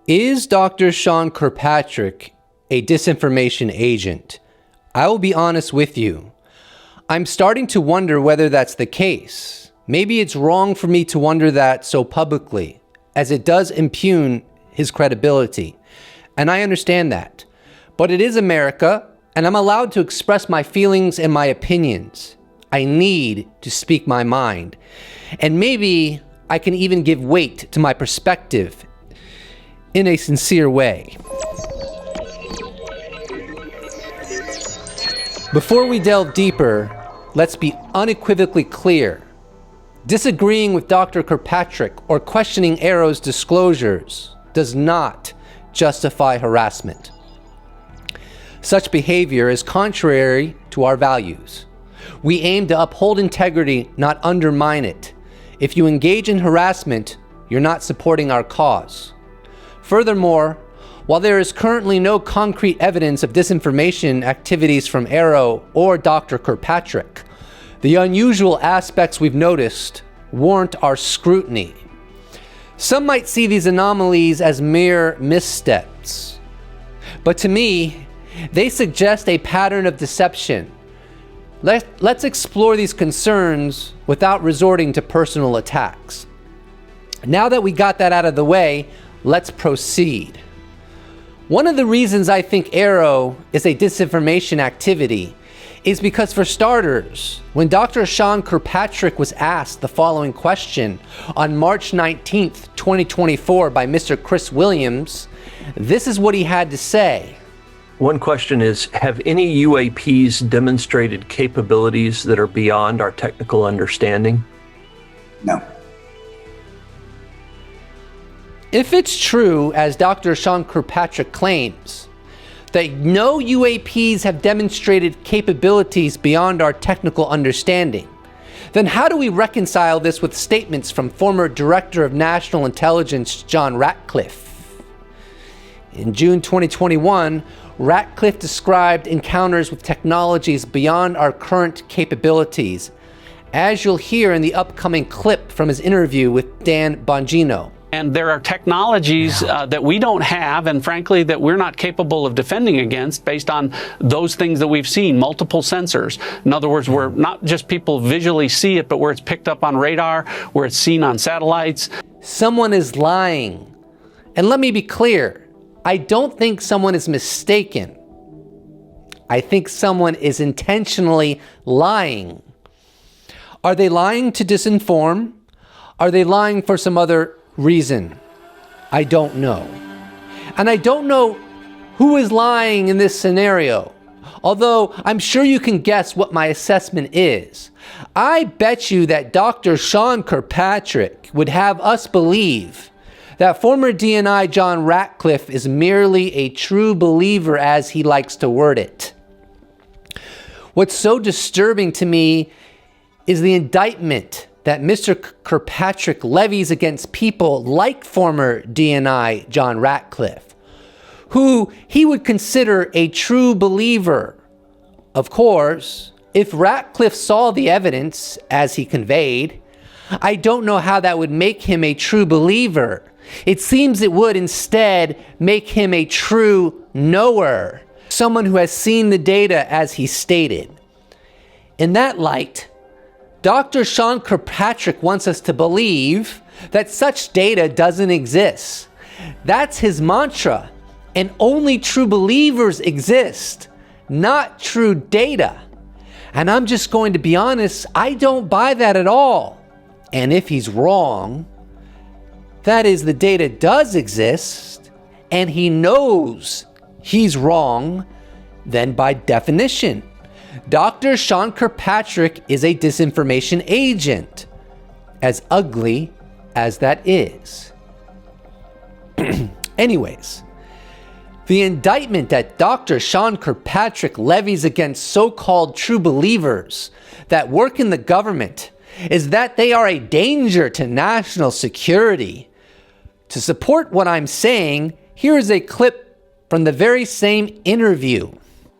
Is Dr. Sean Kirkpatrick a disinformation agent? I will be honest with you. I'm starting to wonder whether that's the case. Maybe it's wrong for me to wonder that so publicly, as it does impugn his credibility. And I understand that. But it is America, and I'm allowed to express my feelings and my opinions. I need to speak my mind. And maybe I can even give weight to my perspective in a sincere way. Before we delve deeper, let's be unequivocally clear. Disagreeing with Dr. Kirkpatrick or questioning AARO's disclosures does not justify harassment. Such behavior is contrary to our values. We aim to uphold integrity, not undermine it. If you engage in harassment, you're not supporting our cause. Furthermore, while there is currently no concrete evidence of disinformation activities from AARO or Dr. Kirkpatrick, the unusual aspects we've noticed warrant our scrutiny. Some might see these anomalies as mere missteps, but to me, they suggest a pattern of deception. Let's explore these concerns without resorting to personal attacks. Now that we got that out of the way, let's proceed. One of the reasons I think AARO is a disinformation activity is because, for starters, when Dr. Sean Kirkpatrick was asked the following question on March 19th, 2024 by Mr. Chris Williams, this is what he had to say. One question is, have any UAPs demonstrated capabilities that are beyond our technical understanding? No. If it's true, as Dr. Sean Kirkpatrick claims, that no UAPs have demonstrated capabilities beyond our technical understanding, then how do we reconcile this with statements from former Director of National Intelligence John Ratcliffe? In June 2021, Ratcliffe described encounters with technologies beyond our current capabilities, as you'll hear in the upcoming clip from his interview with Dan Bongino. And there are technologies that we don't have, and frankly, that we're not capable of defending against based on those things that we've seen, multiple sensors. In other words, where not just people visually see it, but where it's picked up on radar, where it's seen on satellites. Someone is lying. And let me be clear, I don't think someone is mistaken. I think someone is intentionally lying. Are they lying to disinform? Are they lying for some other reason? I don't know. And I don't know who is lying in this scenario, although I'm sure you can guess what my assessment is. I bet you that Dr. Sean Kirkpatrick would have us believe that former DNI John Ratcliffe is merely a true believer, as he likes to word it. What's so disturbing to me is the indictment that Mr. Kirkpatrick levies against people like former DNI John Ratcliffe, who he would consider a true believer. Of course, if Ratcliffe saw the evidence as he conveyed, I don't know how that would make him a true believer. It seems it would instead make him a true knower, someone who has seen the data as he stated. In that light, Dr. Sean Kirkpatrick wants us to believe that such data doesn't exist. That's his mantra, and only true believers exist, not true data. And I'm just going to be honest, I don't buy that at all. And if he's wrong, that is, the data does exist, and he knows he's wrong, then by definition, Dr. Sean Kirkpatrick is a disinformation agent, as ugly as that is. Anyways, the indictment that Dr. Sean Kirkpatrick levies against so-called true believers that work in the government is that they are a danger to national security. To support what I'm saying, here is a clip from the very same interview.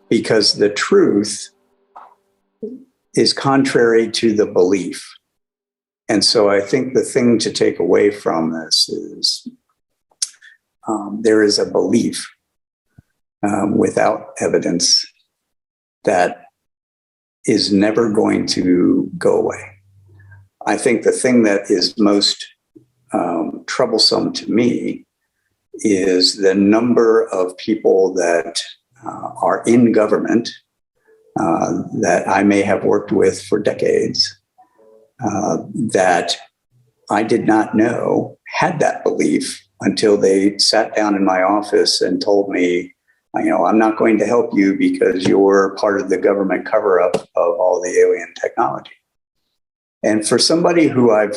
Because the truth is contrary to the belief. And so I think the thing to take away from this is there is a belief without evidence that is never going to go away. I think the thing that is most troublesome to me is the number of people that are in government that I may have worked with for decades that I did not know had that belief until they sat down in my office and told me, I'm not going to help you because you're part of the government cover-up of all the alien technology. And for somebody who I've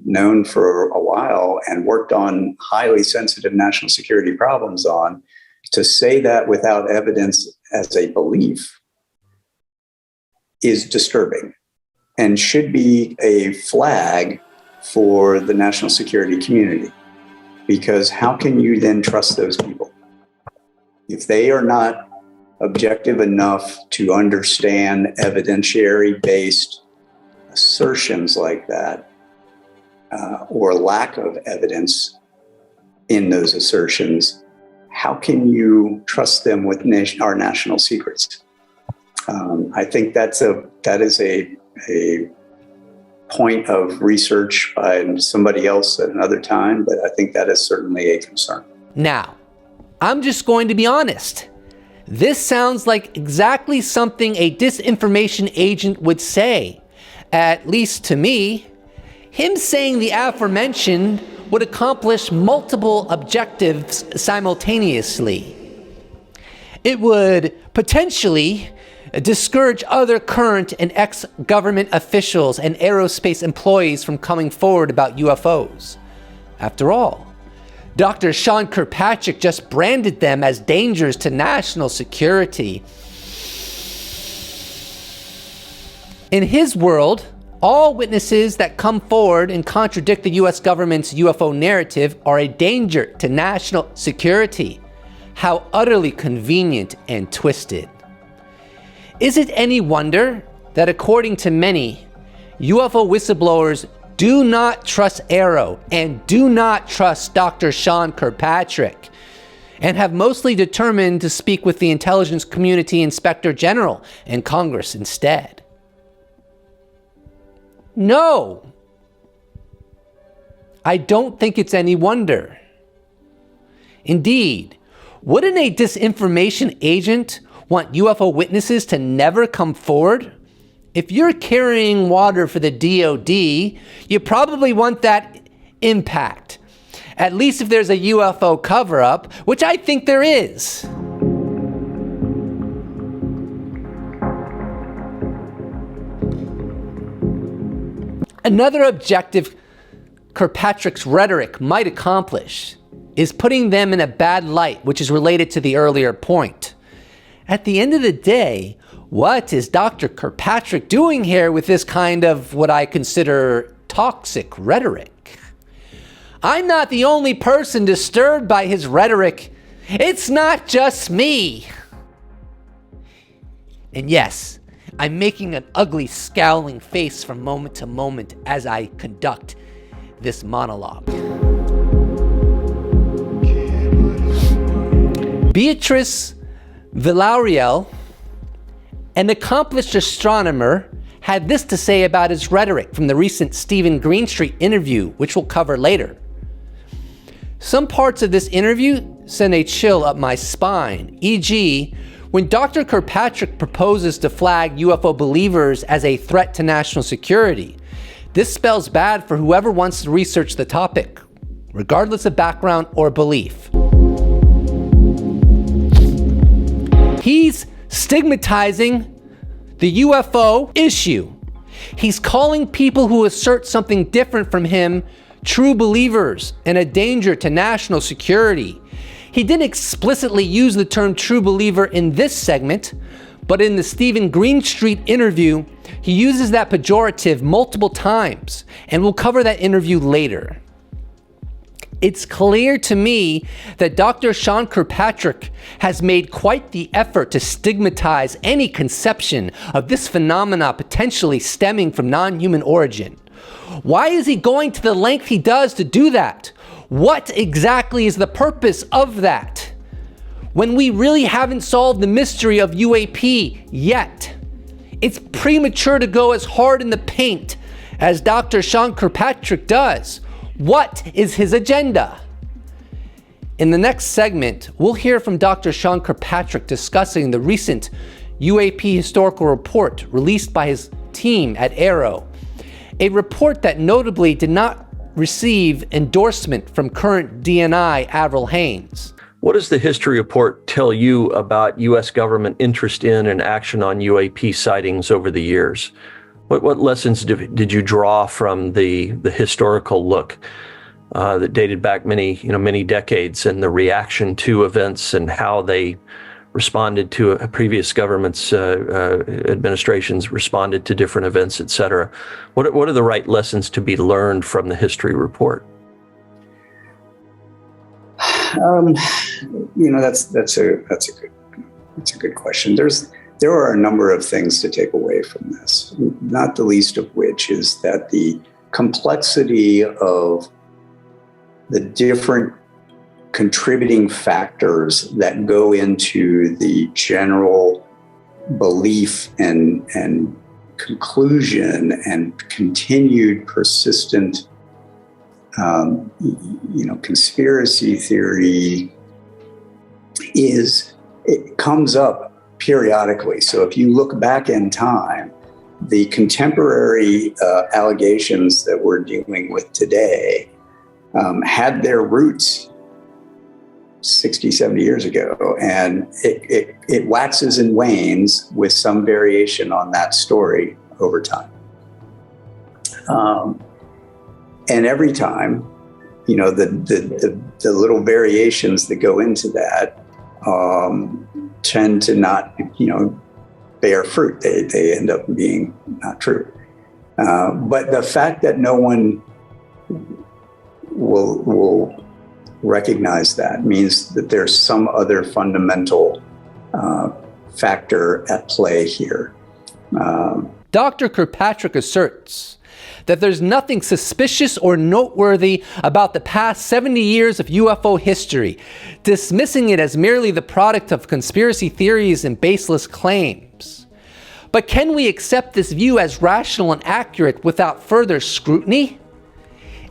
known for a while and worked on highly sensitive national security problems on, to say that without evidence as a belief is disturbing and should be a flag for the national security community. Because how can you then trust those people? If they are not objective enough to understand evidentiary-based assertions like that, or lack of evidence in those assertions, how can you trust them with our national secrets? I think that is a point of research by somebody else at another time, but I think that is certainly a concern. Now, I'm just going to be honest. This sounds like exactly something a disinformation agent would say, at least to me. Him saying the aforementioned would accomplish multiple objectives simultaneously. It would potentially discourage other current and ex-government officials and aerospace employees from coming forward about UFOs. After all, Dr. Sean Kirkpatrick just branded them as dangers to national security. In his world, all witnesses that come forward and contradict the US government's UFO narrative are a danger to national security. How utterly convenient and twisted. Is it any wonder that according to many, UFO whistleblowers do not trust AARO and do not trust Dr. Sean Kirkpatrick, and have mostly determined to speak with the Intelligence Community Inspector General and Congress instead? No, I don't think it's any wonder. Indeed, wouldn't a disinformation agent want UFO witnesses to never come forward? If you're carrying water for the DOD, you probably want that impact. At least if there's a UFO cover-up, which I think there is. Another objective Kirkpatrick's rhetoric might accomplish is putting them in a bad light, which is related to the earlier point. At the end of the day, what is Dr. Kirkpatrick doing here with this kind of what I consider toxic rhetoric? I'm not the only person disturbed by his rhetoric. It's not just me. And yes, I'm making an ugly, scowling face from moment to moment as I conduct this monologue. Beatrice Villarreal, an accomplished astronomer, had this to say about his rhetoric from the recent Stephen Greenstreet interview, which we'll cover later. Some parts of this interview send a chill up my spine, e.g., when Dr. Kirkpatrick proposes to flag UFO believers as a threat to national security. This spells bad for whoever wants to research the topic, regardless of background or belief. He's stigmatizing the UFO issue. He's calling people who assert something different from him true believers and a danger to national security. He didn't explicitly use the term true believer in this segment, but in the Stephen Greenstreet interview, he uses that pejorative multiple times, and we'll cover that interview later. It's clear to me that Dr. Sean Kirkpatrick has made quite the effort to stigmatize any conception of this phenomena potentially stemming from non-human origin. Why is he going to the length he does to do that? What exactly is the purpose of that? When we really haven't solved the mystery of UAP yet. It's premature to go as hard in the paint as Dr. Sean Kirkpatrick does. What is his agenda? In the next segment, we'll hear from Dr. Sean Kirkpatrick discussing the recent UAP historical report released by his team at AARO, a report that notably did not receive endorsement from current DNI Avril Haines. What does the history report tell you about U.S. government interest in and action on UAP sightings over the years? What lessons did you draw from the historical look that dated back many decades, and the reaction to events and how they responded to a previous government's administrations responded to different events, et cetera? What are the right lessons to be learned from the history report? That's a good question. There are a number of things to take away from this, not the least of which is that the complexity of the different contributing factors that go into the general belief and conclusion and continued persistent conspiracy theory it comes up periodically. So if you look back in time, the contemporary allegations that we're dealing with today had their roots 60, 70 years ago, and it waxes and wanes with some variation on that story over time. And every time, the little variations that go into that tend to not, bear fruit. They end up being not true. But the fact that no one will recognize that means that there's some other fundamental factor at play here. Dr. Kirkpatrick asserts that there's nothing suspicious or noteworthy about the past 70 years of UFO history, dismissing it as merely the product of conspiracy theories and baseless claims. But can we accept this view as rational and accurate without further scrutiny?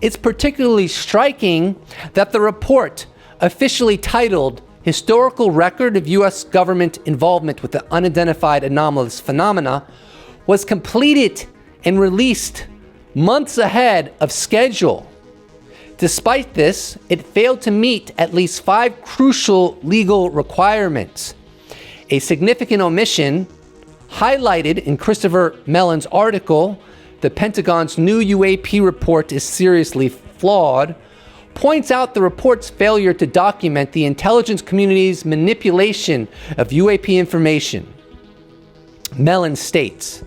It's particularly striking that the report, officially titled Historical Record of U.S. Government Involvement with the Unidentified Anomalous Phenomena, was completed and released months ahead of schedule. Despite this, it failed to meet at least 5 crucial legal requirements. A significant omission, highlighted in Christopher Mellon's article, "The Pentagon's New UAP Report is Seriously Flawed," points out the report's failure to document the intelligence community's manipulation of UAP information. Mellon states,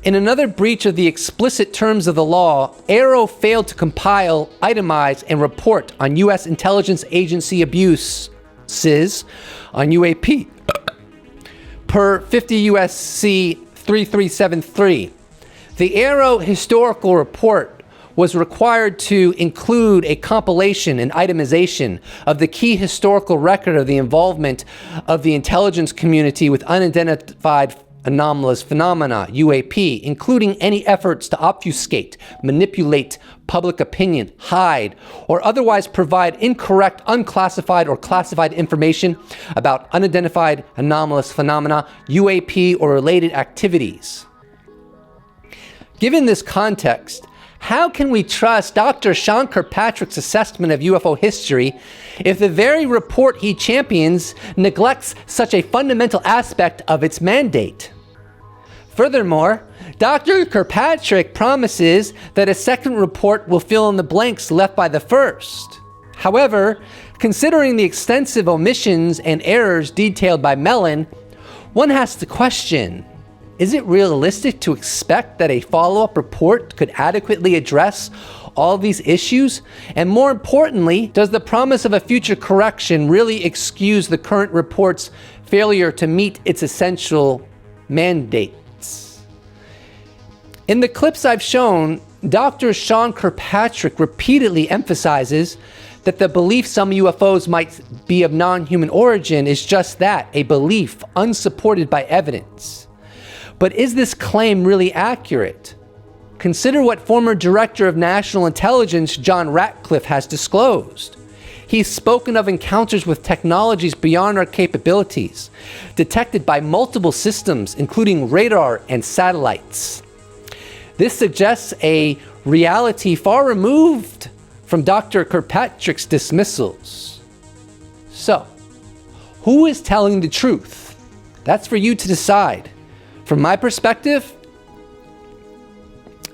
"In another breach of the explicit terms of the law, AARO failed to compile, itemize, and report on U.S. intelligence agency abuses on UAP per 50 U.S.C. 3373. The AARO historical report was required to include a compilation and itemization of the key historical record of the involvement of the intelligence community with unidentified anomalous phenomena, UAP, including any efforts to obfuscate, manipulate public opinion, hide, or otherwise provide incorrect, unclassified, or classified information about unidentified anomalous phenomena, UAP, or related activities." Given this context, how can we trust Dr. Sean Kirkpatrick's assessment of UFO history if the very report he champions neglects such a fundamental aspect of its mandate? Furthermore, Dr. Kirkpatrick promises that a second report will fill in the blanks left by the first. However, considering the extensive omissions and errors detailed by Mellon, one has to question, is it realistic to expect that a follow-up report could adequately address all these issues? And more importantly, does the promise of a future correction really excuse the current report's failure to meet its essential mandates? In the clips I've shown, Dr. Sean Kirkpatrick repeatedly emphasizes that the belief some UFOs might be of non-human origin is just that, a belief unsupported by evidence. But is this claim really accurate? Consider what former Director of National Intelligence John Ratcliffe has disclosed. He's spoken of encounters with technologies beyond our capabilities, detected by multiple systems, including radar and satellites. This suggests a reality far removed from Dr. Kirkpatrick's dismissals. So, who is telling the truth? That's for you to decide. From my perspective,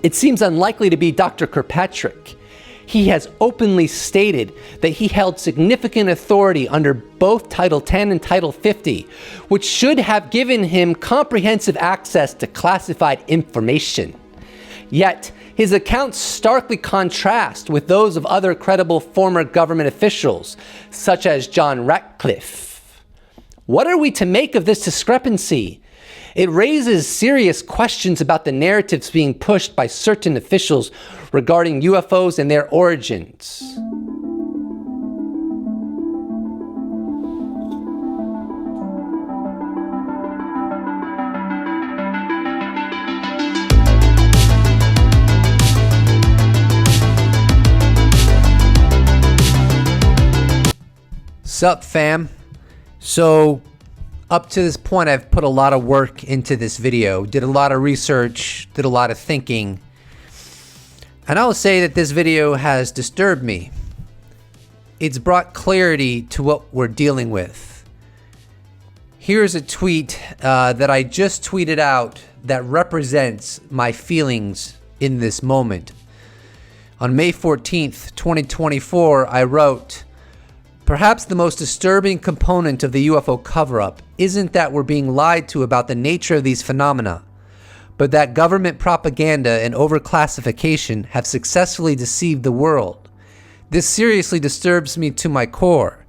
it seems unlikely to be Dr. Kirkpatrick. He has openly stated that he held significant authority under both Title 10 and Title 50, which should have given him comprehensive access to classified information. Yet, his accounts starkly contrast with those of other credible former government officials, such as John Ratcliffe. What are we to make of this discrepancy? It raises serious questions about the narratives being pushed by certain officials regarding UFOs and their origins. Sup, fam? So, up to this point, I've put a lot of work into this video, did a lot of research, did a lot of thinking. And I'll say that this video has disturbed me. It's brought clarity to what we're dealing with. Here's a tweet that I just tweeted out that represents my feelings in this moment. On May 14th, 2024, I wrote, "Perhaps the most disturbing component of the UFO cover-up isn't that we're being lied to about the nature of these phenomena, but that government propaganda and overclassification have successfully deceived the world. This seriously disturbs me to my core.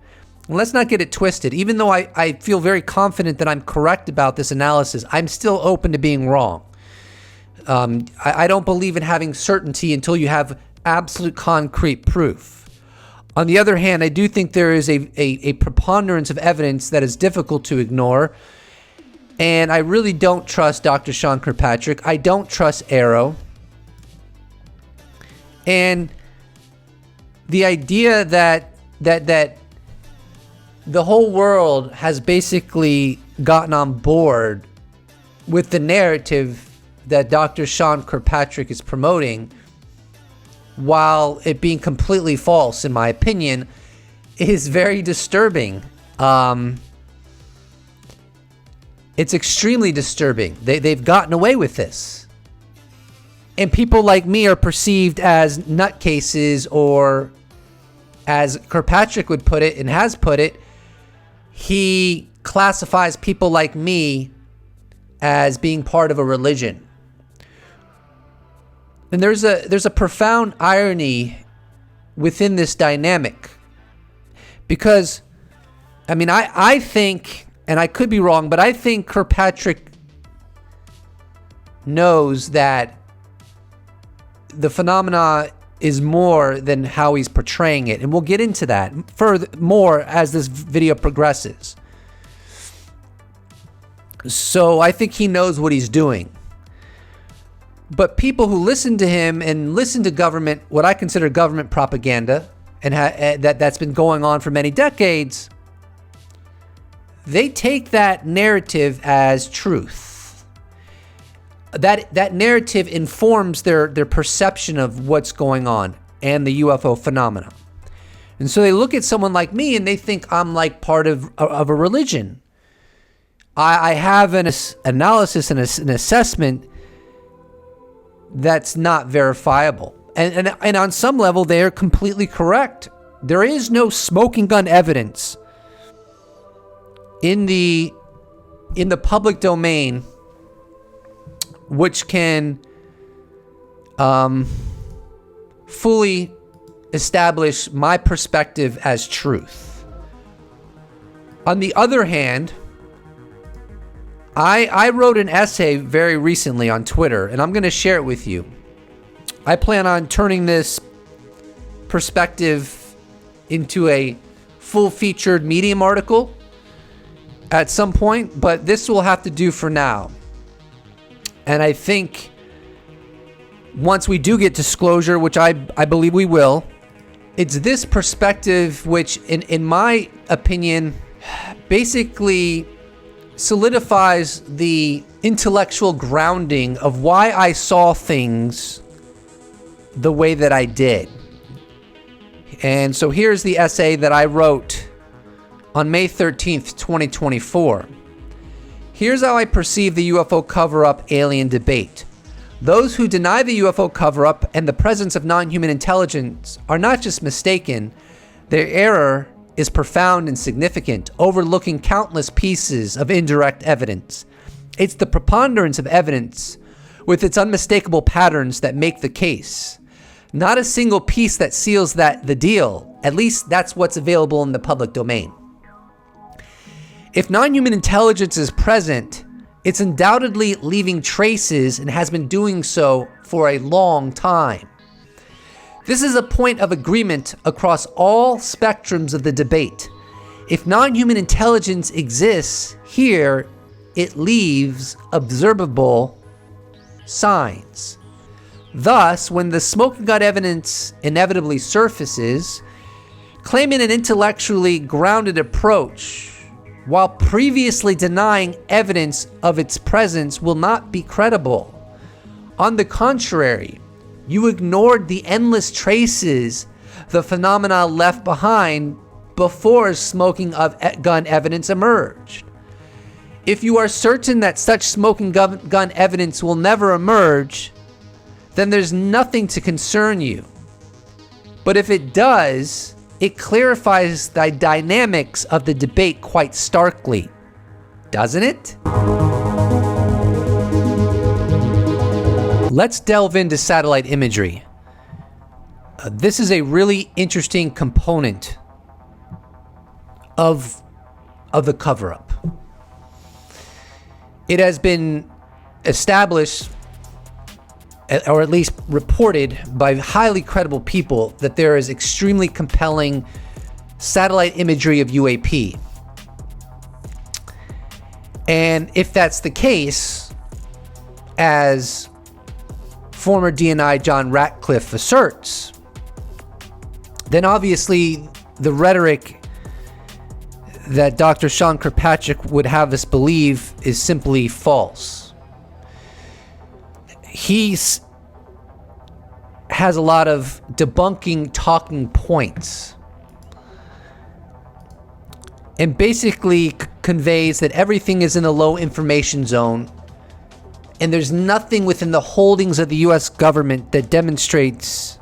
And let's not get it twisted. Even though I feel very confident that I'm correct about this analysis, I'm still open to being wrong. I don't believe in having certainty until you have absolute concrete proof. On the other hand, I do think there is a preponderance of evidence that is difficult to ignore. And I really don't trust Dr. Sean Kirkpatrick. I don't trust AARO. And the idea that the whole world has basically gotten on board with the narrative that Dr. Sean Kirkpatrick is promoting, while it being completely false, in my opinion, is very disturbing. It's extremely disturbing. They've gotten away with this. And people like me are perceived as nutcases, or as Kirkpatrick would put it and has put it, he classifies people like me as being part of a religion. And there's a profound irony within this dynamic, because, I mean, I think, and I could be wrong, but I think Kirkpatrick knows that the phenomena is more than how he's portraying it, and we'll get into that more as this video progresses. So I think he knows what he's doing. But people who listen to him and listen to government, what I consider government propaganda, and that's been going on for many decades, they take that narrative as truth. That narrative informs their perception of what's going on and the UFO phenomena. And so they look at someone like me and they think I'm like part of a religion. I have an analysis and an assessment that's not verifiable. And on some level, they are completely correct. There is no smoking gun evidence in the public domain which can fully establish my perspective as truth. On the other hand, I wrote an essay very recently on Twitter, and I'm going to share it with you. I plan on turning this perspective into a full-featured Medium article at some point, but this will have to do for now. And I think once we do get disclosure, which I believe we will, it's this perspective which, in my opinion, basically solidifies the intellectual grounding of why I saw things the way that I did. And so here's the essay that I wrote on May 13th, 2024. Here's how I perceive the UFO cover-up alien debate. Those who deny the UFO cover-up and the presence of non-human intelligence are not just mistaken, their error is profound and significant, overlooking countless pieces of indirect evidence. It's the preponderance of evidence with its unmistakable patterns that make the case. Not a single piece that seals the deal. At least that's what's available in the public domain. If non-human intelligence is present, it's undoubtedly leaving traces and has been doing so for a long time. This is a point of agreement across all spectrums of the debate. If non-human intelligence exists here, it leaves observable signs. Thus, when the smoking gun evidence inevitably surfaces, claiming an intellectually grounded approach while previously denying evidence of its presence will not be credible. On the contrary, you ignored the endless traces the phenomena left behind before smoking gun evidence emerged. If you are certain that such smoking gun evidence will never emerge, then there's nothing to concern you. But if it does, it clarifies the dynamics of the debate quite starkly, doesn't it? Let's delve into satellite imagery. This is a really interesting component of the cover-up. It has been established, or at least reported by highly credible people, that there is extremely compelling satellite imagery of UAP. And if that's the case, as former DNI John Ratcliffe asserts, then obviously the rhetoric that Dr. Sean Kirkpatrick would have us believe is simply false. He has a lot of debunking talking points and basically conveys that everything is in a low information zone and there's nothing within the holdings of the US government that demonstrates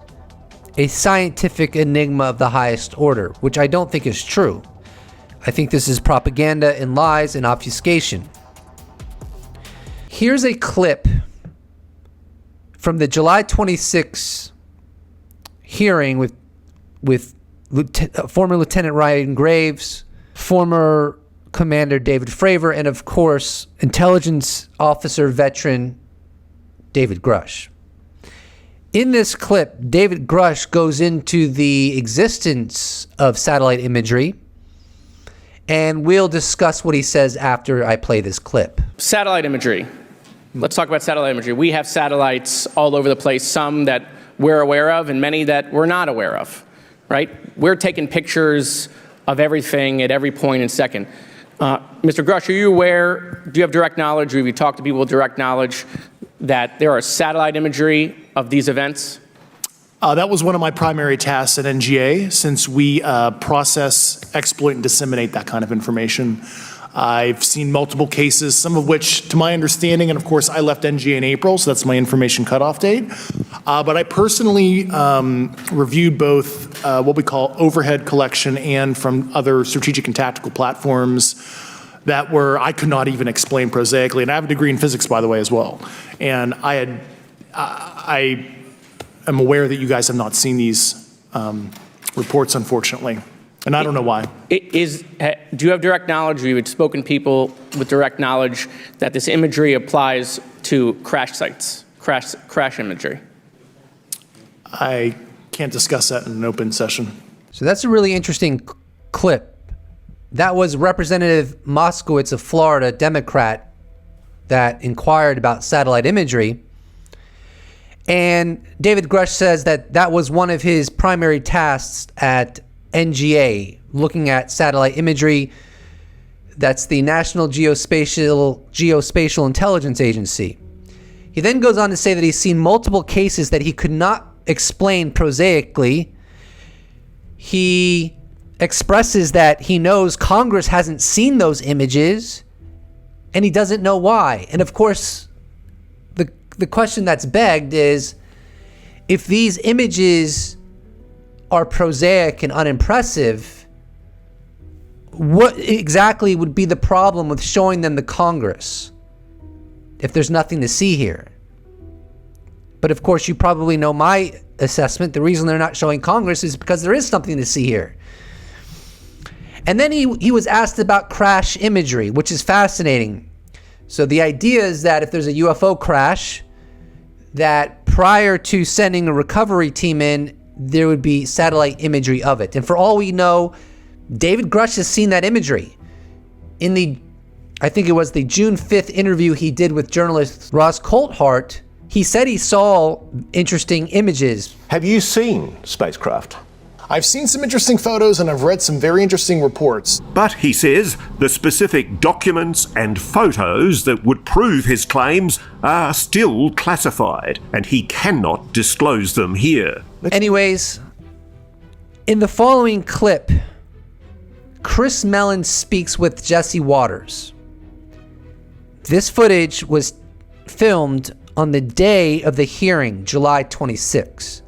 a scientific enigma of the highest order, which I don't think is true. I think this is propaganda and lies and obfuscation. Here's a clip from the July 26 hearing with former Lieutenant Ryan Graves, former Commander David Fravor, and of course, intelligence officer veteran David Grush. In this clip, David Grush goes into the existence of satellite imagery, and we'll discuss what he says after I play this clip. Satellite imagery. Let's talk about satellite imagery. We have satellites all over the place, some that we're aware of and many that we're not aware of, right? We're taking pictures of everything at every point and second. Mr. Grush, are you aware, do you have direct knowledge, or have you talked to people with direct knowledge that there are satellite imagery of these events? That was one of my primary tasks at NGA, since we process, exploit, and disseminate that kind of information. I've seen multiple cases, some of which, to my understanding, and of course I left NGA in April, so that's my information cutoff date. But I personally reviewed both what we call overhead collection and from other strategic and tactical platforms that I could not even explain prosaically. And I have a degree in physics, by the way, as well. And I am aware that you guys have not seen these reports, unfortunately. And I don't know why. Do you have direct knowledge, or you've spoken to people with direct knowledge that this imagery applies to crash sites, crash imagery? I can't discuss that in an open session. So that's a really interesting clip. That was Representative Moskowitz of Florida, Democrat, that inquired about satellite imagery. And David Grush says that that was one of his primary tasks at NGA, looking at satellite imagery. That's the National Geospatial Intelligence Agency. He then goes on to say that he's seen multiple cases that he could not explain prosaically. He expresses that he knows Congress hasn't seen those images and he doesn't know why. And of course, the question that's begged is, if these images are prosaic and unimpressive, what exactly would be the problem with showing them to Congress if there's nothing to see here? But of course, you probably know my assessment. The reason they're not showing Congress is because there is something to see here. And then he was asked about crash imagery, which is fascinating. So the idea is that if there's a UFO crash, that prior to sending a recovery team in, there would be satellite imagery of it. And for all we know, David Grush has seen that imagery. In I think it was the June 5th interview he did with journalist Ross Coulthart, he said he saw interesting images. Have you seen spacecraft? I've seen some interesting photos and I've read some very interesting reports. But, he says, the specific documents and photos that would prove his claims are still classified, and he cannot disclose them here. Anyways, in the following clip, Chris Mellon speaks with Jesse Waters. This footage was filmed on the day of the hearing, July 26.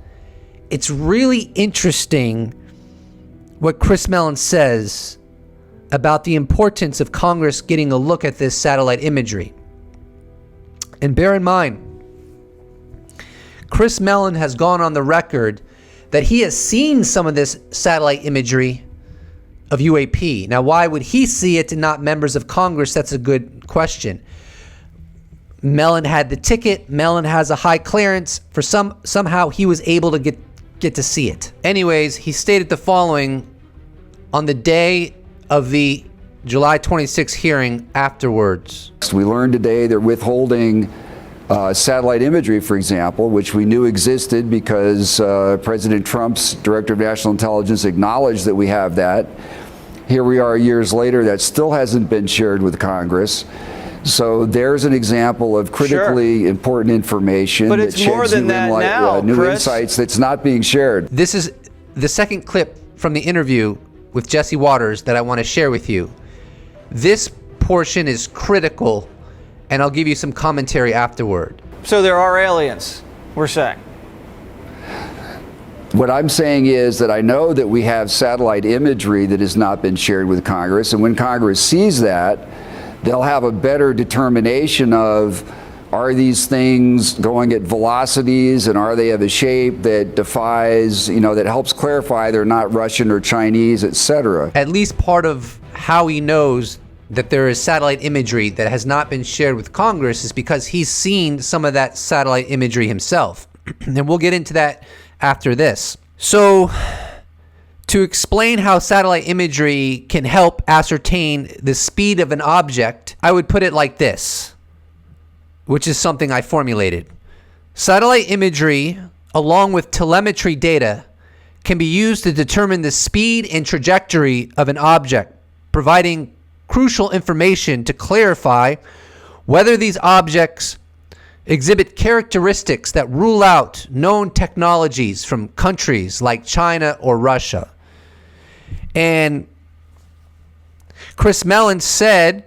It's really interesting what Chris Mellon says about the importance of Congress getting a look at this satellite imagery. And bear in mind, Chris Mellon has gone on the record that he has seen some of this satellite imagery of UAP. Now, why would he see it and not members of Congress? That's a good question. Mellon had the ticket. Mellon has a high clearance. For somehow he was able to get to see it. Anyways, he stated the following on the day of the July 26th hearing afterwards. We learned today they're withholding satellite imagery, for example, which we knew existed because President Trump's Director of National Intelligence acknowledged that we have that. Here we are years later, that still hasn't been shared with Congress. So there's an example of critically important information but it's that more sheds than that now, new Chris. insights that's not being shared. This is the second clip from the interview with Jesse Waters that I want to share with you. This portion is critical, and I'll give you some commentary afterward. So there are aliens, we're saying. What I'm saying is that I know that we have satellite imagery that has not been shared with Congress, and when Congress sees that, they'll have a better determination of, are these things going at velocities and are they of a shape that defies, that helps clarify they're not Russian or Chinese, etc. At least part of how he knows that there is satellite imagery that has not been shared with Congress is because he's seen some of that satellite imagery himself. And we'll get into that after this. So, to explain how satellite imagery can help ascertain the speed of an object, I would put it like this, which is something I formulated. Satellite imagery, along with telemetry data, can be used to determine the speed and trajectory of an object, providing crucial information to clarify whether these objects exhibit characteristics that rule out known technologies from countries like China or Russia. And Chris Mellon said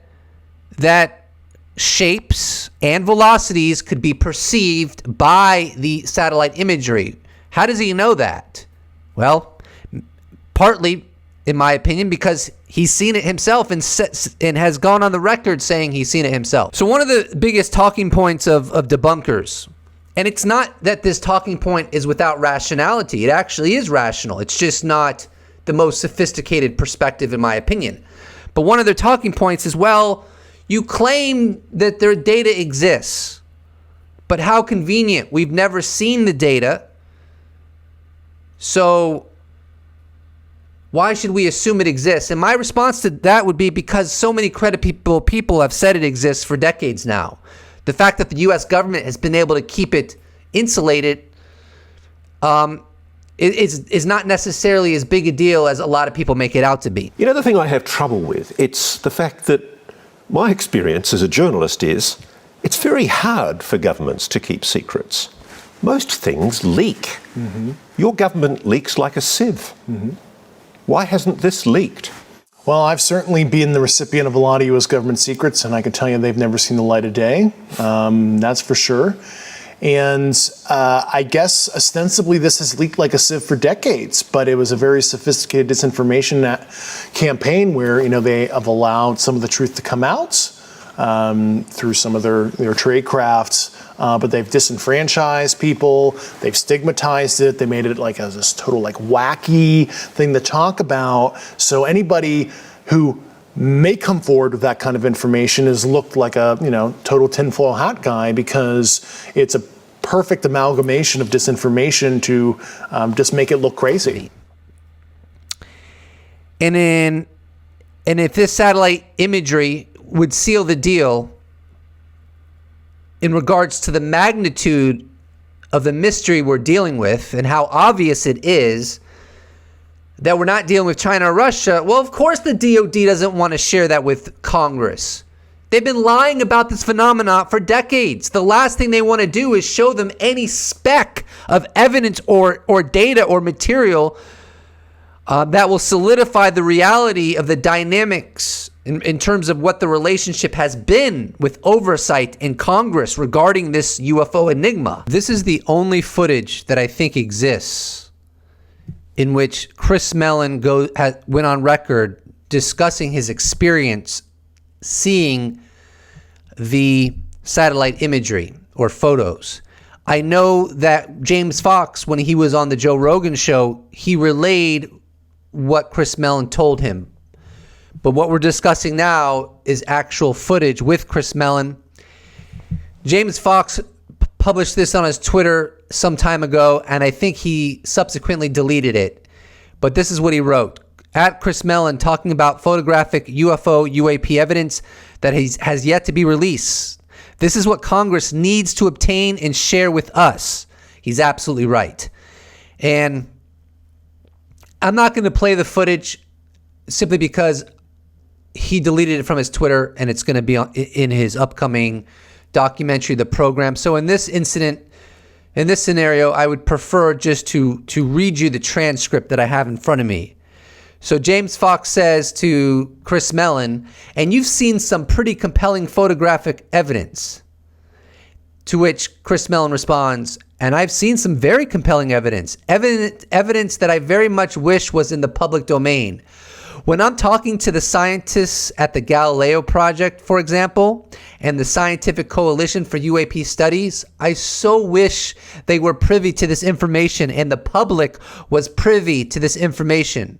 that shapes and velocities could be perceived by the satellite imagery. How does he know that? Well, partly, in my opinion, because he's seen it himself and has gone on the record saying he's seen it himself. So one of the biggest talking points of debunkers, and it's not that this talking point is without rationality. It actually is rational. It's just not the most sophisticated perspective, in my opinion. But one of their talking points is, well, you claim that their data exists, but how convenient. We've never seen the data. So why should we assume it exists? And my response to that would be because so many credible people have said it exists for decades now. The fact that the U.S. government has been able to keep it insulated is not necessarily as big a deal as a lot of people make it out to be. You know, the thing I have trouble with, it's the fact that my experience as a journalist is it's very hard for governments to keep secrets. Most things leak. Mm-hmm. Your government leaks like a sieve. Mm-hmm. Why hasn't this leaked? Well, I've certainly been the recipient of a lot of U.S. government secrets, and I can tell you they've never seen the light of day. That's for sure. And I guess ostensibly this has leaked like a sieve for decades, but it was a very sophisticated disinformation campaign where, they have allowed some of the truth to come out through some of their trade crafts. But they've disenfranchised people, they've stigmatized it, they made it like as this total like wacky thing to talk about. So anybody who may come forward with that kind of information is looked like a total tinfoil hat guy, because it's a perfect amalgamation of disinformation to just make it look crazy. And if this satellite imagery would seal the deal in regards to the magnitude of the mystery we're dealing with and how obvious it is that we're not dealing with China or Russia, well, of course the DOD doesn't want to share that with Congress. They've been lying about this phenomena for decades. The last thing they want to do is show them any speck of evidence or data or material that will solidify the reality of the dynamics in terms of what the relationship has been with oversight in Congress regarding this UFO enigma. This is the only footage that I think exists in which Chris Mellon went on record discussing his experience seeing the satellite imagery or photos. I know that James Fox, when he was on the Joe Rogan show, he relayed what Chris Mellon told him. But what we're discussing now is actual footage with Chris Mellon. James Fox published this on his Twitter some time ago, and I think he subsequently deleted it. But this is what he wrote. At Chris Mellon, talking about photographic UFO UAP evidence that has yet to be released. This is what Congress needs to obtain and share with us. He's absolutely right. And I'm not going to play the footage simply because he deleted it from his Twitter, and it's going to be in his upcoming documentary, The Program. So in this scenario, I would prefer just to read you the transcript that I have in front of me. So James Fox says to Chris Mellon, and you've seen some pretty compelling photographic evidence. To which Chris Mellon responds, and I've seen some very compelling evidence that I very much wish was in the public domain. When I'm talking to the scientists at the Galileo Project, for example, and the Scientific Coalition for UAP Studies, I so wish they were privy to this information and the public was privy to this information.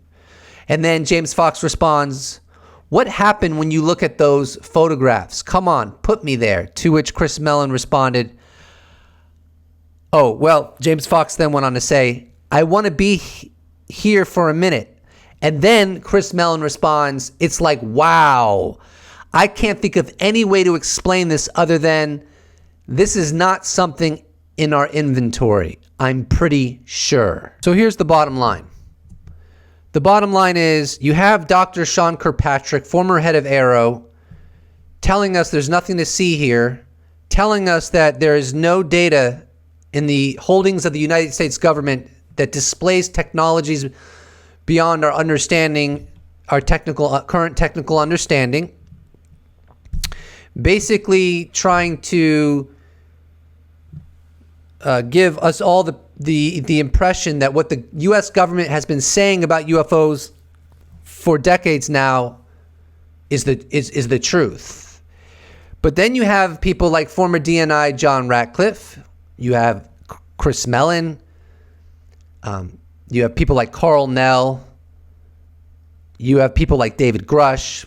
And then James Fox responds, what happened when you look at those photographs? Come on, put me there. To which Chris Mellon responded, oh, well, James Fox then went on to say, I want to be here for a minute. And then Chris Mellon responds, it's like, wow, I can't think of any way to explain this other than this is not something in our inventory. I'm pretty sure. So here's the bottom line. The bottom line is you have Dr. Sean Kirkpatrick, former head of AARO, telling us there's nothing to see here, telling us that there is no data in the holdings of the United States government that displays technologies beyond our understanding, our current technical understanding. Basically trying to give us all the impression that what the U.S. government has been saying about UFOs for decades now is the truth. But then you have people like former DNI John Ratcliffe, you have Chris Mellon, you have people like Carl Nell, you have people like David Grush,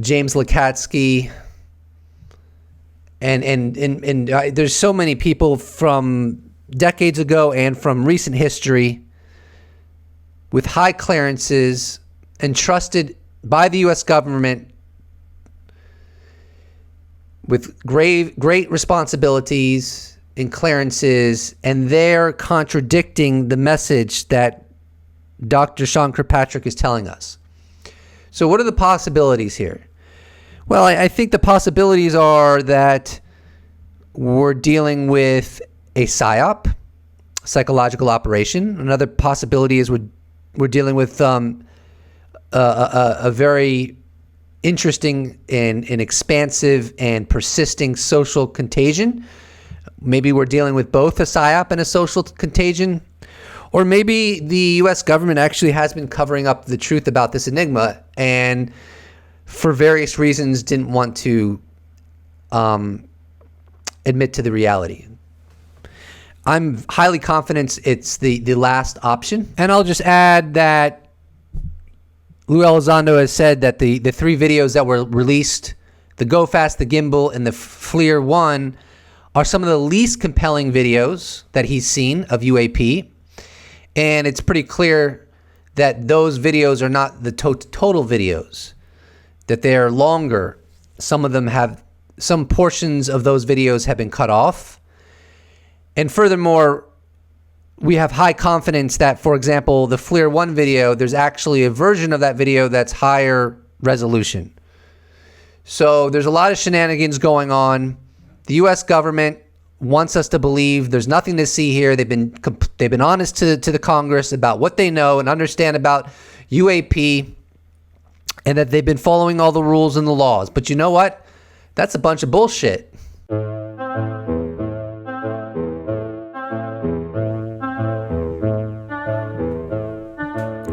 James Lukatsky, and there's so many people from decades ago and from recent history with high clearances entrusted by the U.S. government with great responsibilities and clearances, and they're contradicting the message that Dr. Sean Kirkpatrick is telling us. So what are the possibilities here? Well, I think the possibilities are that we're dealing with a PSYOP, psychological operation. Another possibility is we're dealing with a very interesting and expansive and persisting social contagion. Maybe we're dealing with both a PSYOP and a social contagion. Or maybe the U.S. government actually has been covering up the truth about this enigma and for various reasons didn't want to admit to the reality. I'm highly confident it's the last option. And I'll just add that Lou Elizondo has said that the three videos that were released, the Go Fast, the Gimbal, and the FLIR 1, are some of the least compelling videos that he's seen of UAP. And it's pretty clear that those videos are not the total videos, that they are longer. Some portions of those videos have been cut off. And furthermore, we have high confidence that, for example, the FLIR 1 video, there's actually a version of that video that's higher resolution. So there's a lot of shenanigans going on. The U.S. government wants us to believe there's nothing to see here. They've been honest to the Congress about what they know and understand about UAP, and that they've been following all the rules and the laws. But you know what? That's a bunch of bullshit.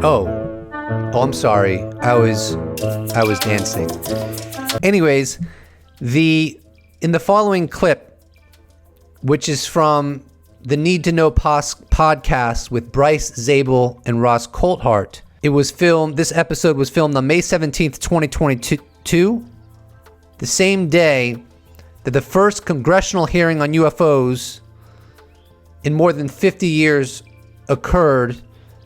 Oh, I'm sorry. I was dancing. Anyways, in the following clip, which is from the Need to Know podcast with Bryce Zabel and Ross Coulthart. This episode was filmed on May 17th, 2022, the same day that the first congressional hearing on UFOs in more than 50 years occurred.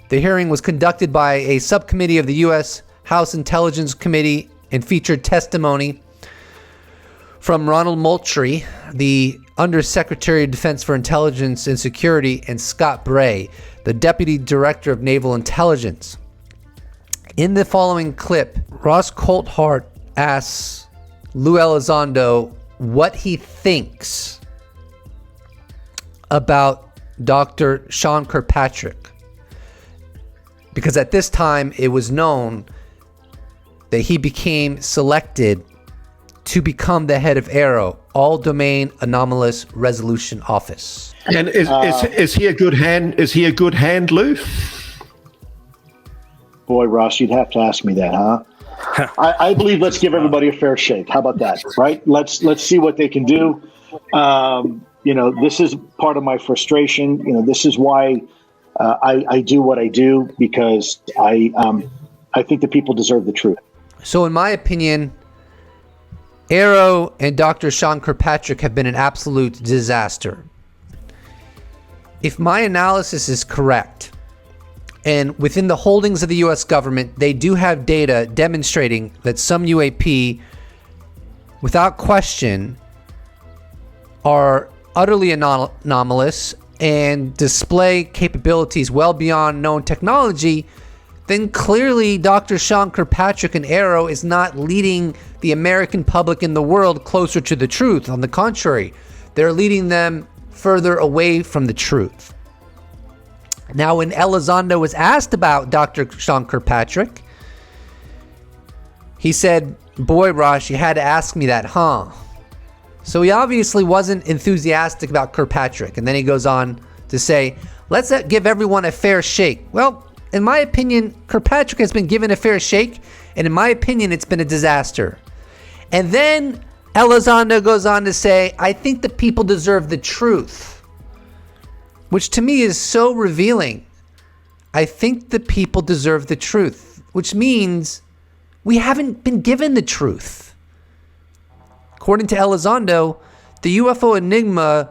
The hearing was conducted by a subcommittee of the U.S. House Intelligence Committee and featured testimony from Ronald Moultrie, the Undersecretary of Defense for Intelligence and Security, and Scott Bray, the Deputy Director of Naval Intelligence. In the following clip, Ross Coulthart asks Lou Elizondo what he thinks about Dr. Sean Kirkpatrick. Because at this time, it was known that he became selected to become the head of AARO, All Domain Anomalous Resolution Office. And is he a good hand? Is he a good hand, Lou? Boy, Ross, you'd have to ask me that, huh? I believe let's give everybody a fair shake. How about that, right? Let's see what they can do. This is part of my frustration. This is why I do what I do, because I think the people deserve the truth. So in my opinion, AARO and Dr. Sean Kirkpatrick have been an absolute disaster. If my analysis is correct, and within the holdings of the U.S. government, they do have data demonstrating that some UAP, without question, are utterly anomalous and display capabilities well beyond known technology, then clearly Dr. Sean Kirkpatrick and AARO is not leading the American public in the world closer to the truth. On the contrary, they're leading them further away from the truth. Now, when Elizondo was asked about Dr. Sean Kirkpatrick, he said, "Boy, Ross, you had to ask me that, huh?" So he obviously wasn't enthusiastic about Kirkpatrick. And then he goes on to say, "Let's give everyone a fair shake." Well, in my opinion, Kirkpatrick has been given a fair shake, and in my opinion, it's been a disaster. And then Elizondo goes on to say, "I think the people deserve the truth," which to me is so revealing. I think the people deserve the truth, which means we haven't been given the truth. According to Elizondo, the UFO enigma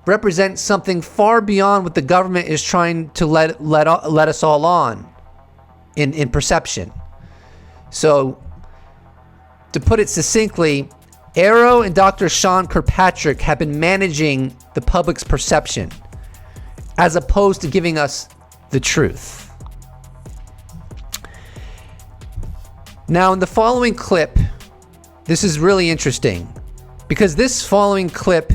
represent something far beyond what the government is trying to let us all on in perception. So, to put it succinctly, AARO and Dr. Sean Kirkpatrick have been managing the public's perception as opposed to giving us the truth. Now, in the following clip, this is really interesting because this following clip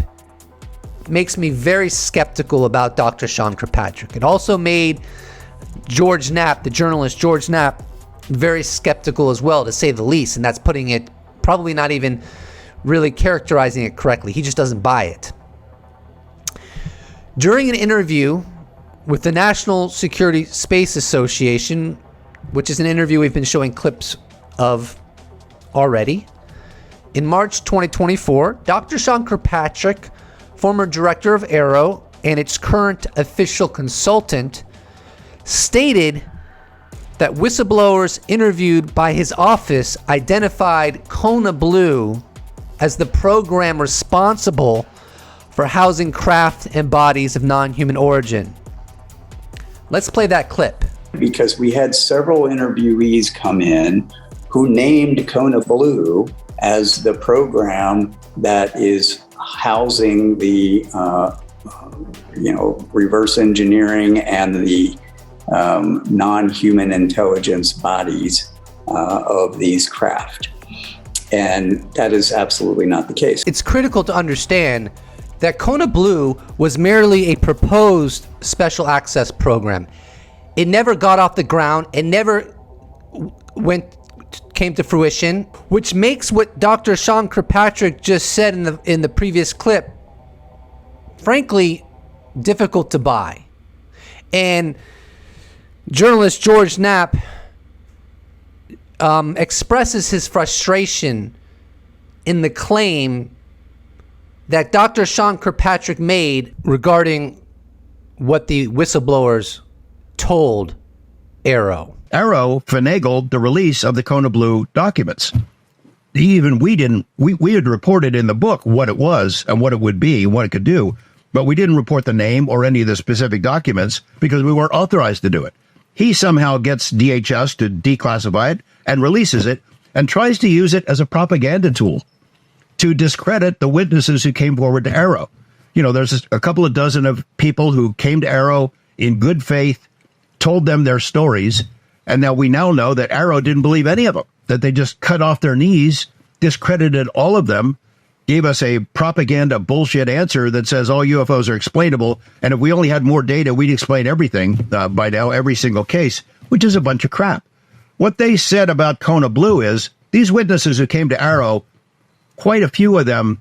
makes me very skeptical about Dr. Sean Kirkpatrick. It also made George Knapp, the journalist George Knapp, very skeptical as well, to say the least, and that's putting it, probably not even really characterizing it correctly. He just doesn't buy it. During an interview with the National Security Space Association, which is an interview we've been showing clips of already, in March 2024, Dr. Sean Kirkpatrick, former director of AARO and its current official consultant, stated that whistleblowers interviewed by his office identified Kona Blue as the program responsible for housing craft and bodies of non-human origin. Let's play that clip. Because we had several interviewees come in who named Kona Blue as the program that is housing the reverse engineering and the non-human intelligence bodies of these craft. And that is absolutely not the case. It's critical to understand that Kona Blue was merely a proposed special access program. It never got off the ground. It never came to fruition, which makes what Dr. Sean Kirkpatrick just said in the previous clip, frankly, difficult to buy. And journalist George Knapp expresses his frustration in the claim that Dr. Sean Kirkpatrick made regarding what the whistleblowers told AARO. AARO finagled the release of the Kona Blue documents. We had reported in the book what it was and what it would be and what it could do, but we didn't report the name or any of the specific documents because we weren't authorized to do it. He somehow gets DHS to declassify it and releases it and tries to use it as a propaganda tool to discredit the witnesses who came forward to AARO. You know, there's a couple of dozen of people who came to AARO in good faith, told them their stories, and now we know that AARO didn't believe any of them, that they just cut off their knees, discredited all of them, gave us a propaganda bullshit answer that says all UFOs are explainable, and if we only had more data, we'd explain everything by now, every single case, which is a bunch of crap. What they said about Kona Blue is these witnesses who came to AARO, quite a few of them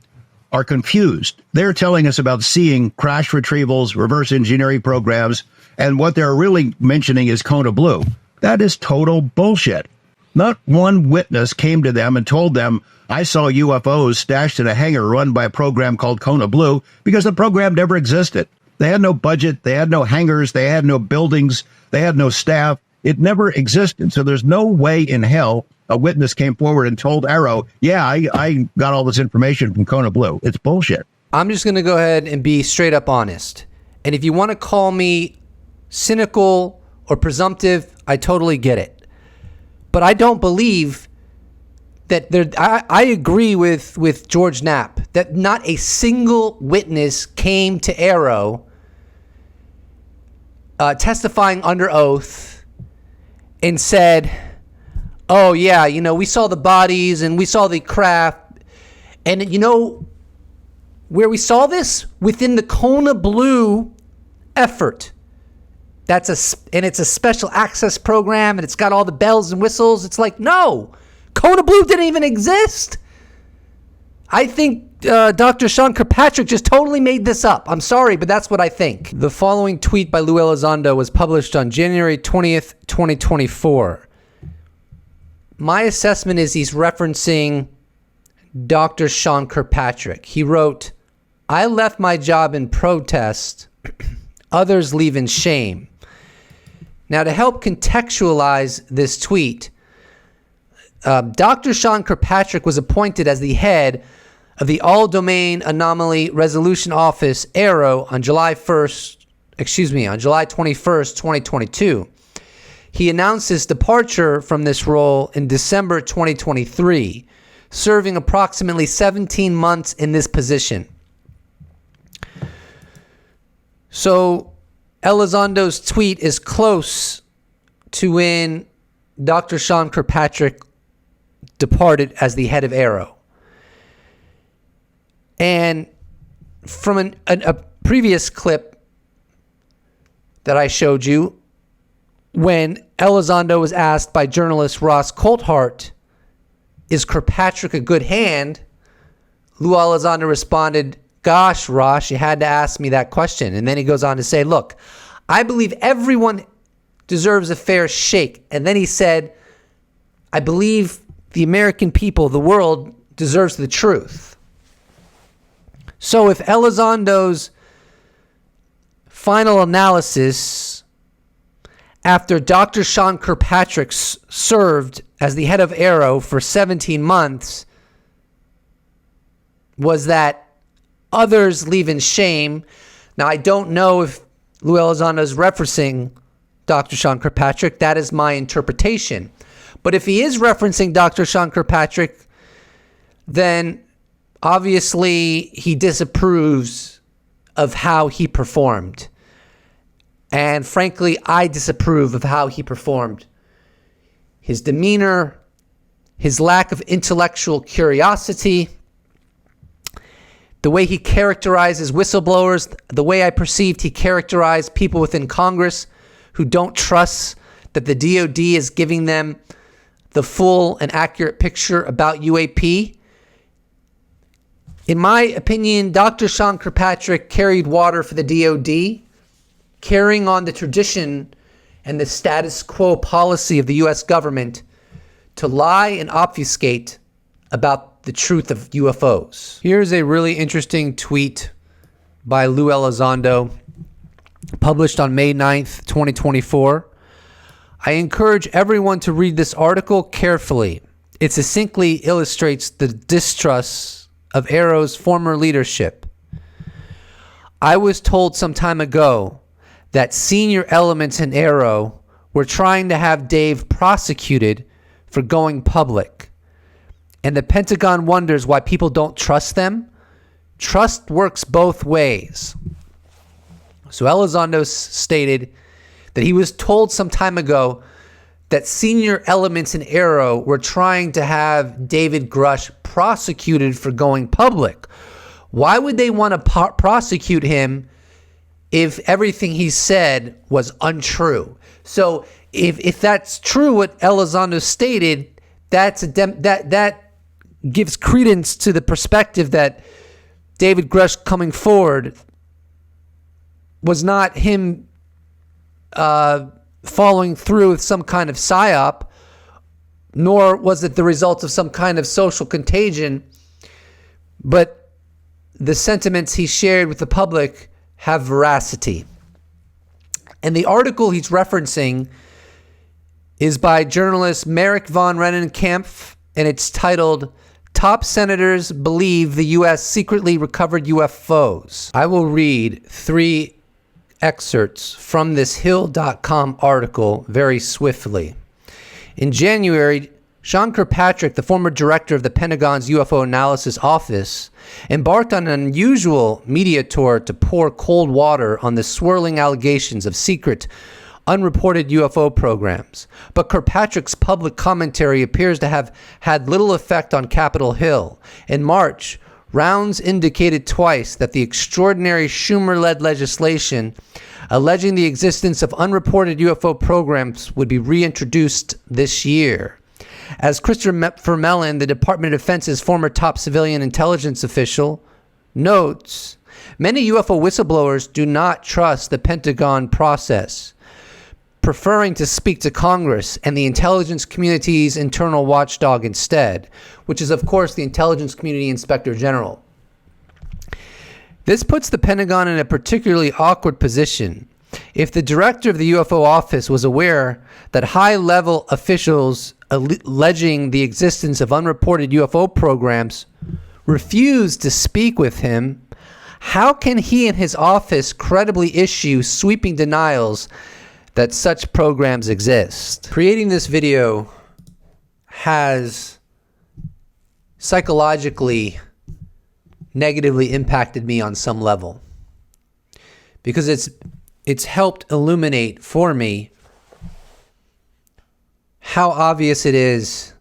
are confused. They're telling us about seeing crash retrievals, reverse engineering programs, and what they're really mentioning is Kona Blue. That is total bullshit. Not one witness came to them and told them, I saw UFOs stashed in a hangar run by a program called Kona Blue, because the program never existed. They had no budget, they had no hangars, they had no buildings, they had no staff. It never existed. So there's no way in hell a witness came forward and told AARO, yeah, I got all this information from Kona Blue. It's bullshit. I'm just going to go ahead and be straight up honest. And if you want to call me cynical or presumptive, I totally get it. But I don't believe that I agree with George Knapp that not a single witness came to AARO testifying under oath and said, oh yeah, we saw the bodies and we saw the craft. And where we saw this? Within the Kona Blue effort. It's a special access program and it's got all the bells and whistles. It's like, no, Kona Blue didn't even exist. I think Dr. Sean Kirkpatrick just totally made this up. I'm sorry, but that's what I think. The following tweet by Lou Elizondo was published on January 20th, 2024. My assessment is he's referencing Dr. Sean Kirkpatrick. He wrote, I left my job in protest. Others leave in shame. Now, to help contextualize this tweet, Dr. Sean Kirkpatrick was appointed as the head of the All Domain Anomaly Resolution Office, AARO, on July 21st, 2022. He announced his departure from this role in December 2023, serving approximately 17 months in this position. So Elizondo's tweet is close to when Dr. Sean Kirkpatrick departed as the head of AARO. And from a previous clip that I showed you, when Elizondo was asked by journalist Ross Coulthart, is Kirkpatrick a good hand? Lou Elizondo responded, "Gosh, Ross, you had to ask me that question." And then he goes on to say, "Look, I believe everyone deserves a fair shake." And then he said, "I believe the American people, the world, deserves the truth." So if Elizondo's final analysis after Dr. Sean Kirkpatrick served as the head of AARO for 17 months was that others leave in shame. Now, I don't know if Lou Elizondo is referencing Dr. Sean Kirkpatrick. That is my interpretation. But if he is referencing Dr. Sean Kirkpatrick, then obviously he disapproves of how he performed. And frankly, I disapprove of how he performed. His demeanor, his lack of intellectual curiosity, the way he characterizes whistleblowers, the way I perceived he characterized people within Congress who don't trust that the DOD is giving them the full and accurate picture about UAP. In my opinion, Dr. Sean Kirkpatrick carried water for the DOD, carrying on the tradition and the status quo policy of the U.S. government to lie and obfuscate about the truth of UFOs. Here's a really interesting tweet by Lou Elizondo, published on May 9th, 2024. I encourage everyone to read this article carefully. It succinctly illustrates the distrust of AARO's former leadership. I was told some time ago that senior elements in AARO were trying to have Dave prosecuted for going public. And the Pentagon wonders why people don't trust them. Trust works both ways. So Elizondo stated that he was told some time ago that senior elements in AARO were trying to have David Grush prosecuted for going public. Why would they want to prosecute him if everything he said was untrue? So if that's true, what Elizondo stated, that gives credence to the perspective that David Grush coming forward was not him following through with some kind of psyop, nor was it the result of some kind of social contagion, but the sentiments he shared with the public have veracity. And the article he's referencing is by journalist Merrick von Rennenkampf, and it's titled, "Top Senators Believe the U.S. Secretly Recovered UFOs." I will read 3 excerpts from this Hill.com article very swiftly. In January, Sean Kirkpatrick, the former director of the Pentagon's UFO Analysis Office, embarked on an unusual media tour to pour cold water on the swirling allegations of secret, unreported UFO programs. But Kirkpatrick's public commentary appears to have had little effect on Capitol Hill. In March, rounds indicated twice that the extraordinary Schumer-led legislation alleging the existence of unreported UFO programs would be reintroduced this year. As Christopher Mellon, the Department of Defense's former top civilian intelligence official, notes, many UFO whistleblowers do not trust the Pentagon process, preferring to speak to Congress and the intelligence community's internal watchdog instead, which is, of course, the Intelligence Community Inspector General. This puts the Pentagon in a particularly awkward position. If the director of the UFO office was aware that high-level officials alleging the existence of unreported UFO programs refused to speak with him, how can he and his office credibly issue sweeping denials that such programs exist? Creating this video has psychologically negatively impacted me on some level, because it's helped illuminate for me how obvious it is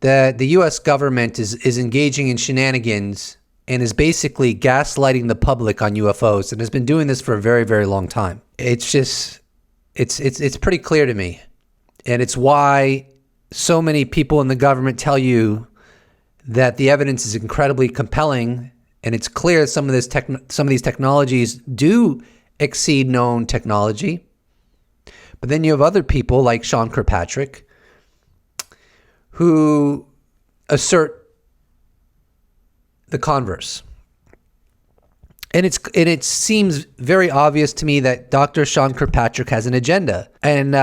that the US government is engaging in shenanigans and is basically gaslighting the public on UFOs, and has been doing this for a very, very long time. It's just, it's pretty clear to me. And it's why so many people in the government tell you that the evidence is incredibly compelling, and it's clear some of these technologies do exceed known technology. But then you have other people like Sean Kirkpatrick who assert the converse. And it seems very obvious to me that Dr. Sean Kirkpatrick has an agenda. And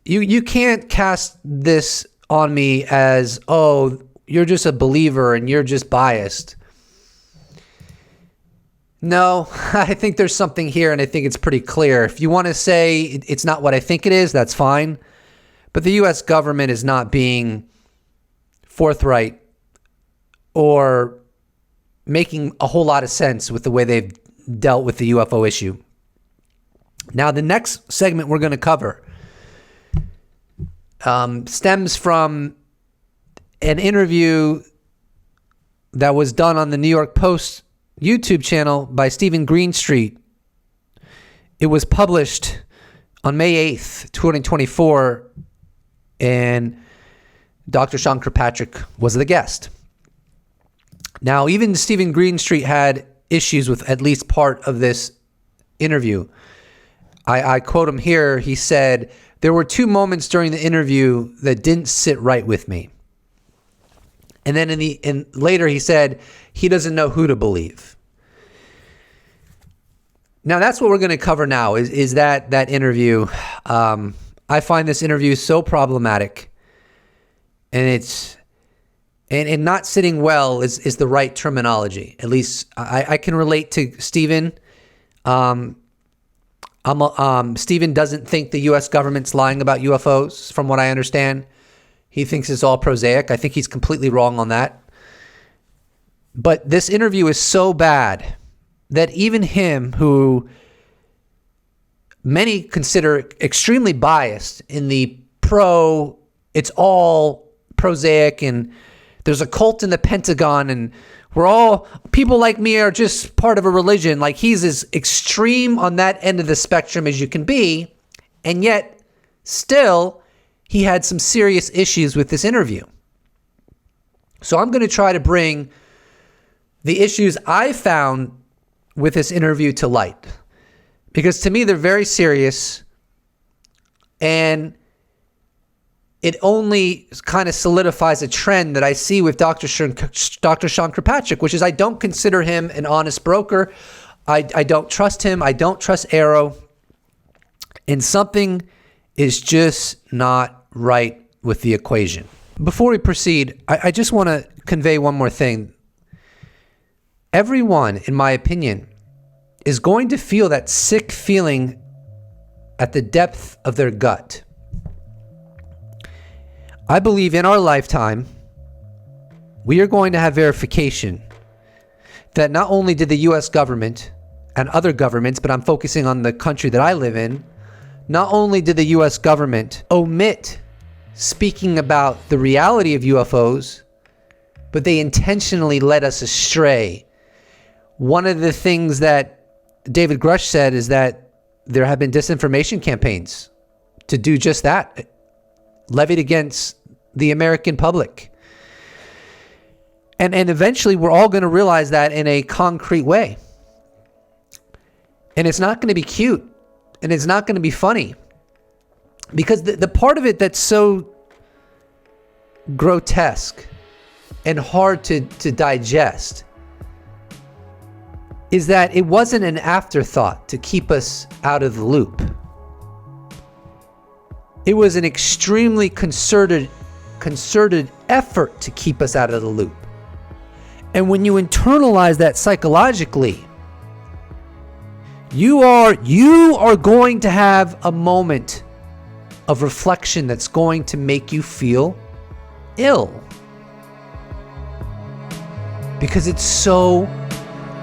you can't cast this on me as, oh, you're just a believer and you're just biased. No, I think there's something here, and I think it's pretty clear. If you want to say it's not what I think it is, that's fine. But the U.S. government is not being forthright or making a whole lot of sense with the way they've dealt with the UFO issue. Now, the next segment we're going to cover stems from an interview that was done on the New York Post YouTube channel by Stephen Greenstreet. It was published on May 8th, 2024, and Dr. Sean Kirkpatrick was the guest. Now, even Stephen Greenstreet had issues with at least part of this interview. I quote him here. He said, "There were two moments during the interview that didn't sit right with me." And then later he said he doesn't know who to believe. Now that's what we're going to cover now is that interview. I find this interview so problematic, and and not sitting well is the right terminology. At least I can relate to Stephen. Stephen doesn't think the U.S. government's lying about UFOs, from what I understand. He thinks it's all prosaic. I think he's completely wrong on that. But this interview is so bad that even him, who many consider extremely biased in the it's all prosaic, and there's a cult in the Pentagon, and people like me are just part of a religion. Like, he's as extreme on that end of the spectrum as you can be, and yet still he had some serious issues with this interview. So I'm going to try to bring the issues I found with this interview to light, because to me they're very serious, and it only kind of solidifies a trend that I see with Dr. Sean Kirkpatrick, which is I don't consider him an honest broker. I don't trust him. I don't trust AARO. And something is just not right with the equation. Before we proceed, I just want to convey one more thing. Everyone, in my opinion, is going to feel that sick feeling at the depth of their gut. I believe in our lifetime, we are going to have verification that not only did the U.S. government and other governments, but I'm focusing on the country that I live in, not only did the U.S. government omit speaking about the reality of UFOs, but they intentionally led us astray. One of the things that David Grush said is that there have been disinformation campaigns to do just that, levied against the American public. And eventually we're all going to realize that in a concrete way. And it's not going to be cute, and it's not going to be funny, because the part of it that's so grotesque and hard to digest is that it wasn't an afterthought to keep us out of the loop. It was an extremely concerted effort to keep us out of the loop. And when you internalize that psychologically, you are going to have a moment of reflection that's going to make you feel ill. Because it's so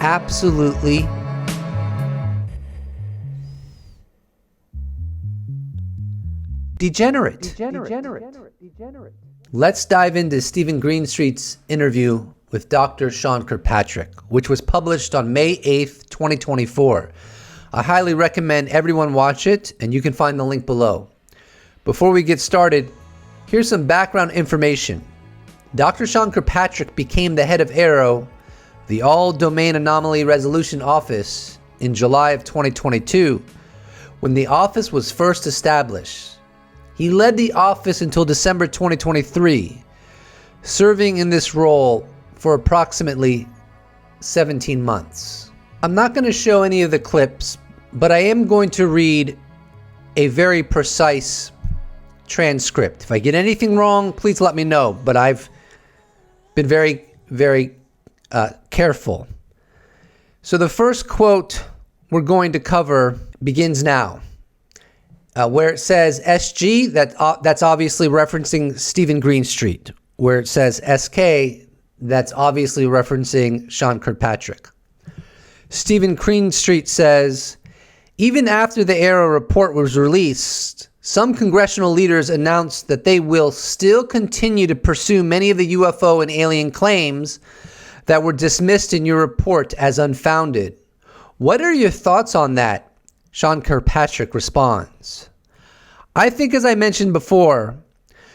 absolutely degenerate. Let's dive into Stephen Greenstreet's interview with Dr. Sean Kirkpatrick, which was published on May 8th, 2024. I highly recommend everyone watch it, and you can find the link below. Before we get started, here's some background information. Dr. Sean Kirkpatrick became the head of AARO, the All-Domain Anomaly Resolution Office, in July of 2022, when the office was first established. He led the office until December 2023, serving in this role for approximately 17 months. I'm not going to show any of the clips, but I am going to read a very precise transcript. If I get anything wrong, please let me know, but I've been very, very careful. So the first quote we're going to cover begins now, where it says SG, that's obviously referencing Stephen Greenstreet. Where it says SK, that's obviously referencing Sean Kirkpatrick. Stephen Greenstreet says, even after the AARO report was released, some congressional leaders announced that they will still continue to pursue many of the UFO and alien claims that were dismissed in your report as unfounded. What are your thoughts on that? Sean Kirkpatrick responds, I think, as I mentioned before,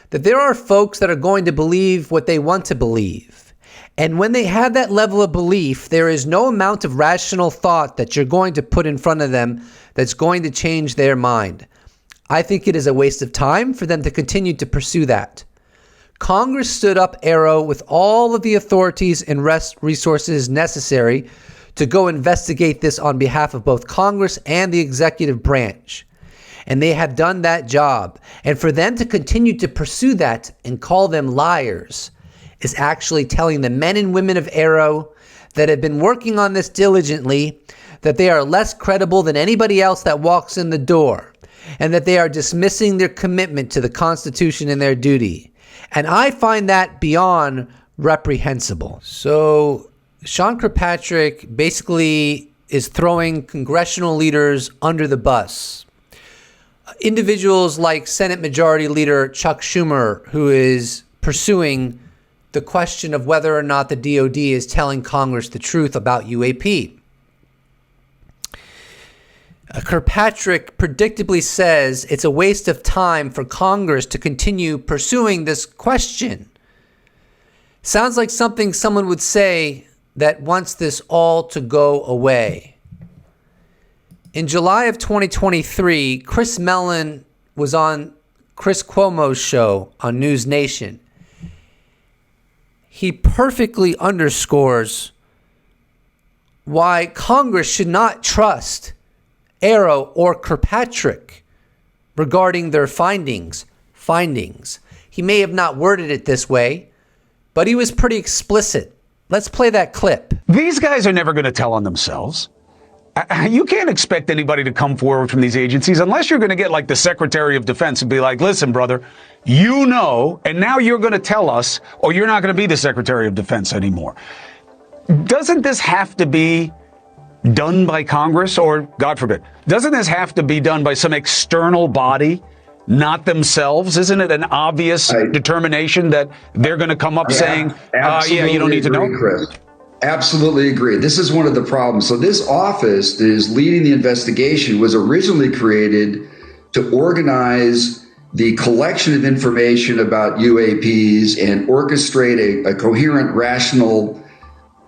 that there are folks that are going to believe what they want to believe. And when they have that level of belief, there is no amount of rational thought that you're going to put in front of them that's going to change their mind. I think it is a waste of time for them to continue to pursue that. Congress stood up AARO with all of the authorities and resources necessary to go investigate this on behalf of both Congress and the executive branch. And they have done that job. And for them to continue to pursue that and call them liars is actually telling the men and women of AARO that have been working on this diligently that they are less credible than anybody else that walks in the door, and that they are dismissing their commitment to the Constitution and their duty. And I find that beyond reprehensible. So Sean Kirkpatrick basically is throwing congressional leaders under the bus. Individuals like Senate Majority Leader Chuck Schumer, who is pursuing the question of whether or not the DOD is telling Congress the truth about UAP. Kirkpatrick predictably says it's a waste of time for Congress to continue pursuing this question. Sounds like something someone would say that wants this all to go away. In July of 2023, Chris Mellon was on Chris Cuomo's show on News Nation. He perfectly underscores why Congress should not trust AARO or Kirkpatrick regarding their findings. He may have not worded it this way, but he was pretty explicit. Let's play that clip. These guys are never going to tell on themselves. You can't expect anybody to come forward from these agencies unless you're going to get like the Secretary of Defense and be like, listen, brother, you know, and now you're going to tell us, or you're not going to be the Secretary of Defense anymore. Doesn't this have to be done by Congress, or God forbid, doesn't this have to be done by some external body, not themselves? Isn't it an obvious determination that they're going to come up saying, yeah, you don't need to know? Chris. Absolutely agree. This is one of the problems. So this office that is leading the investigation was originally created to organize the collection of information about UAPs and orchestrate a coherent, rational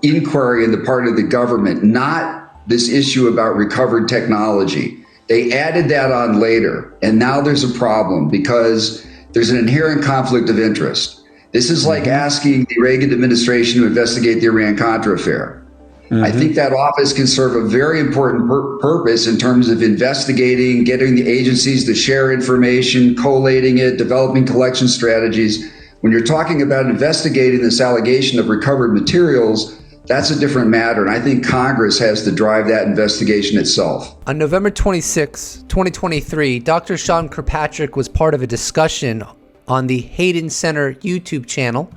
inquiry on the part of the government, not this issue about recovered technology. They added that on later, and now there's a problem because there's an inherent conflict of interest. This is like asking the Reagan administration to investigate the Iran-Contra affair. I think that office can serve a very important purpose in terms of investigating, getting the agencies to share information, collating it, developing collection strategies. When you're talking about investigating this allegation of recovered materials, that's a different matter, and I think Congress has to drive that investigation itself. On November 26, 2023, Dr. Sean Kirkpatrick was part of a discussion on the Hayden Center YouTube channel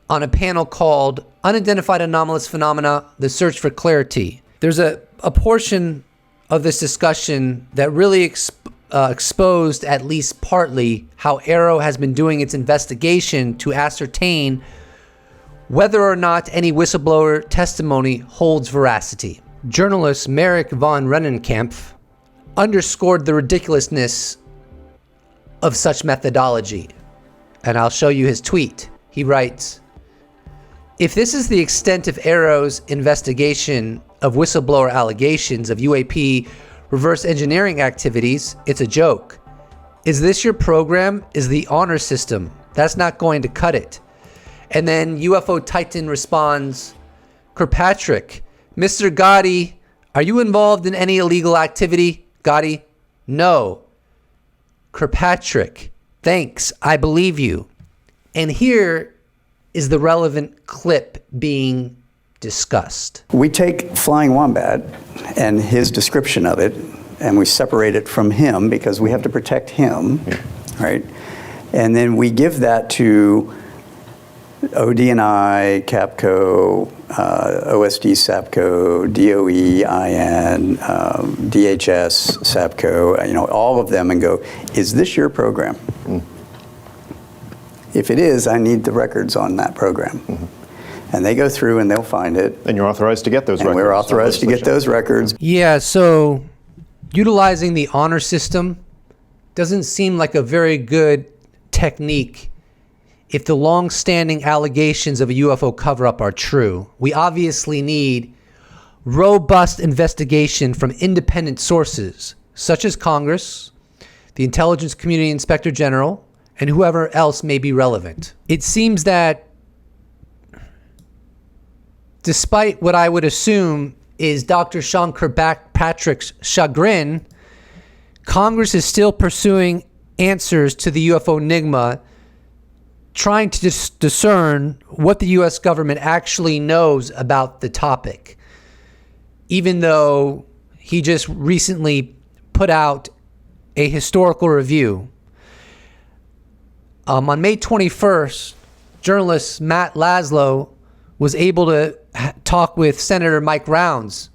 on a panel called Unidentified Anomalous Phenomena, The Search for Clarity. There's a portion of this discussion that really exposed, at least partly, how AARO has been doing its investigation to ascertain whether or not any whistleblower testimony holds veracity. Journalist Merrick von Rennenkampf underscored the ridiculousness of such methodology, and I'll show you his tweet. He writes, "If this is the extent of AARO's investigation of whistleblower allegations of UAP reverse engineering activities, it's a joke. Is this your program? Is the honor system? That's not going to cut it." And then UFO Titan responds, "Kirkpatrick, Mr. Gotti, are you involved in any illegal activity?" Gotti, "No." Kirkpatrick, "Thanks, I believe you." And here is the relevant clip being discussed. We take Flying Wombat and his description of it, and we separate it from him because we have to protect him, right? And then we give that to ODNI, CAPCO, OSD SAPCO, DOE, IN, DHS, SAPCO, all of them, and go, is this your program? If it is, I need the records on that program. And they go through and they'll find it. And you're authorized to get those records. And we're authorized to get those records. Yeah, so utilizing the honor system doesn't seem like a very good technique if the long-standing allegations of a UFO cover-up are true. We obviously need robust investigation from independent sources, such as Congress, the Intelligence Community Inspector General, and whoever else may be relevant. It seems that despite what I would assume is Dr. Sean Kirkpatrick's chagrin, Congress is still pursuing answers to the UFO enigma, trying to discern what the U.S. government actually knows about the topic, even though he just recently put out a historical review. On May 21st, journalist Matt Laszlo was able to talk with Senator Mike Rounds,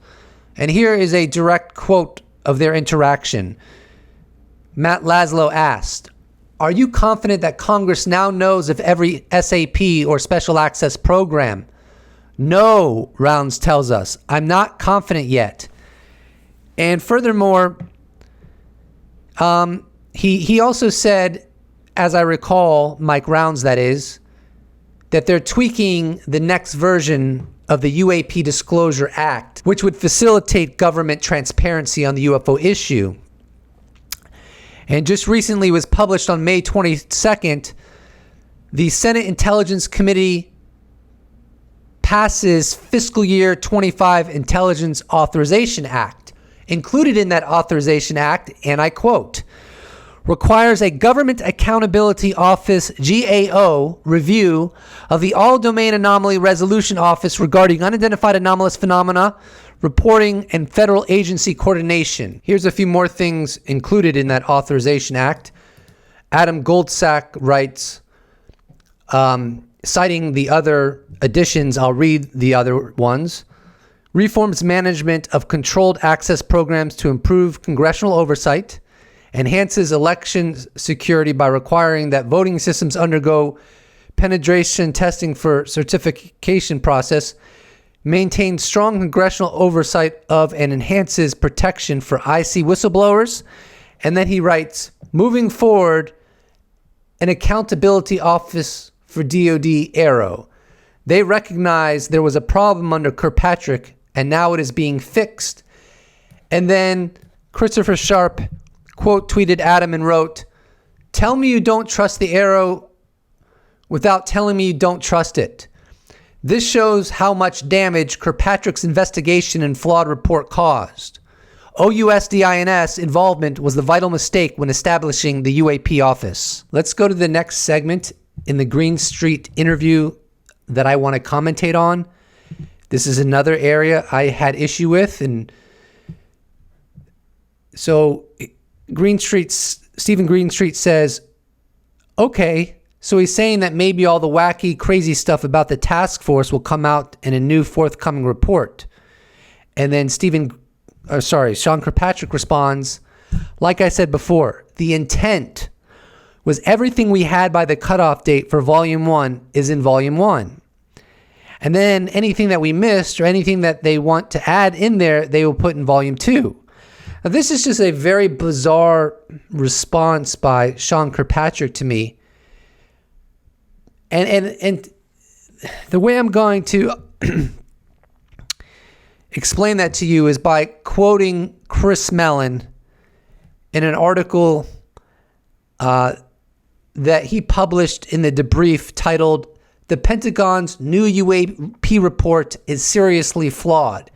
and here is a direct quote of their interaction. Matt Laszlo asked, "Are you confident that Congress now knows of every SAP or special access program?" "No," Rounds tells us. "I'm not confident yet." And furthermore, he also said, as I recall, Mike Rounds that is, that they're tweaking the next version of the UAP Disclosure Act, which would facilitate government transparency on the UFO issue. And just recently was published on May 22nd, the Senate Intelligence Committee passes Fiscal Year 25 Intelligence Authorization Act. Included in that Authorization Act, and I quote, requires a Government Accountability Office GAO review of the All Domain Anomaly Resolution Office regarding unidentified anomalous phenomena, reporting, and federal agency coordination. Here's a few more things included in that Authorization Act. Adam Goldsack writes, citing the other additions, I'll read the other ones. Reforms management of controlled access programs to improve congressional oversight, enhances election security by requiring that voting systems undergo penetration testing for certification process, maintains strong congressional oversight of and enhances protection for IC whistleblowers. And then he writes, moving forward, an accountability office for DoD AARO. They recognize there was a problem under Kirkpatrick and now it is being fixed. And then Christopher Sharp quote tweeted Adam and wrote, "Tell me you don't trust the AARO without telling me you don't trust it. This shows how much damage Kirkpatrick's investigation and flawed report caused. OUSDINS involvement was the vital mistake when establishing the UAP office." Let's go to the next segment in the Green Street interview that I want to commentate on. This is another area I had issue with. And so Stephen Greenstreet says, okay, so he's saying that maybe all the wacky, crazy stuff about the task force will come out in a new forthcoming report. And then Sean Kirkpatrick responds, like I said before, the intent was everything we had by the cutoff date for Volume 1 is in Volume 1. And then anything that we missed or anything that they want to add in there, they will put in Volume 2. Now, this is just a very bizarre response by Sean Kirkpatrick to me. And the way I'm going to explain that to you is by quoting Chris Mellon in an article that he published in the Debrief titled, "The Pentagon's New UAP Report is Seriously Flawed."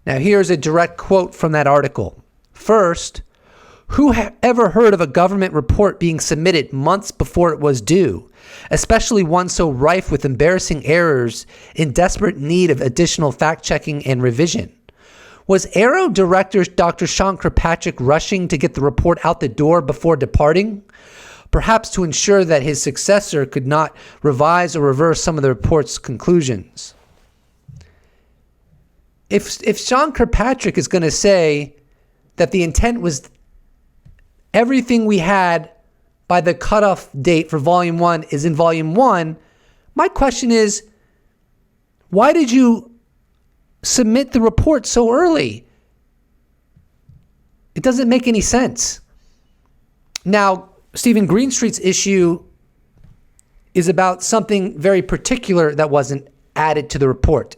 Now, here's a direct quote from that article. First, who ever heard of a government report being submitted months before it was due, especially one so rife with embarrassing errors in desperate need of additional fact-checking and revision? Was AARO Director Dr. Sean Kirkpatrick rushing to get the report out the door before departing? Perhaps to ensure that his successor could not revise or reverse some of the report's conclusions. If Sean Kirkpatrick is going to say that the intent was everything we had by the cutoff date for Volume 1 is in Volume 1, my question is, why did you submit the report so early? It doesn't make any sense. Now, Stephen Greenstreet's issue is about something very particular that wasn't added to the report.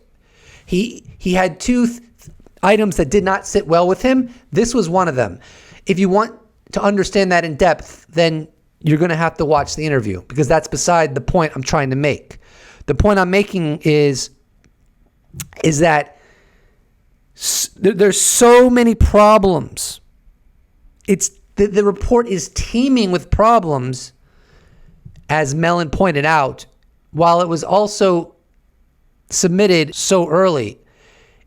He had two items that did not sit well with him. This was one of them. If you want to understand that in depth, then you're going to have to watch the interview, because that's beside the point I'm trying to make. The point I'm making is that there's so many problems. The report is teeming with problems, as Mellon pointed out, while it was also submitted so early.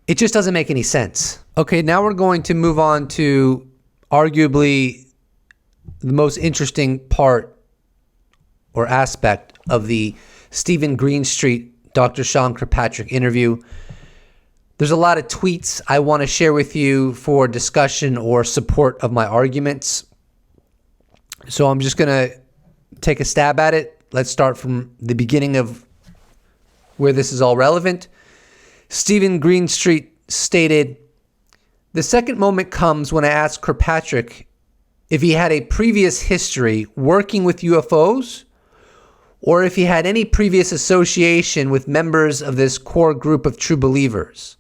It just doesn't make any sense. Okay, now we're going to move on to arguably the most interesting part or aspect of the Stephen Greenstreet, Dr. Sean Kirkpatrick interview. There's a lot of tweets I want to share with you for discussion or support of my arguments. So I'm just going to take a stab at it. Let's start from the beginning of where this is all relevant. Stephen Greenstreet stated, "The second moment comes when I asked Kirkpatrick if he had a previous history working with UFOs or if he had any previous association with members of this core group of true believers.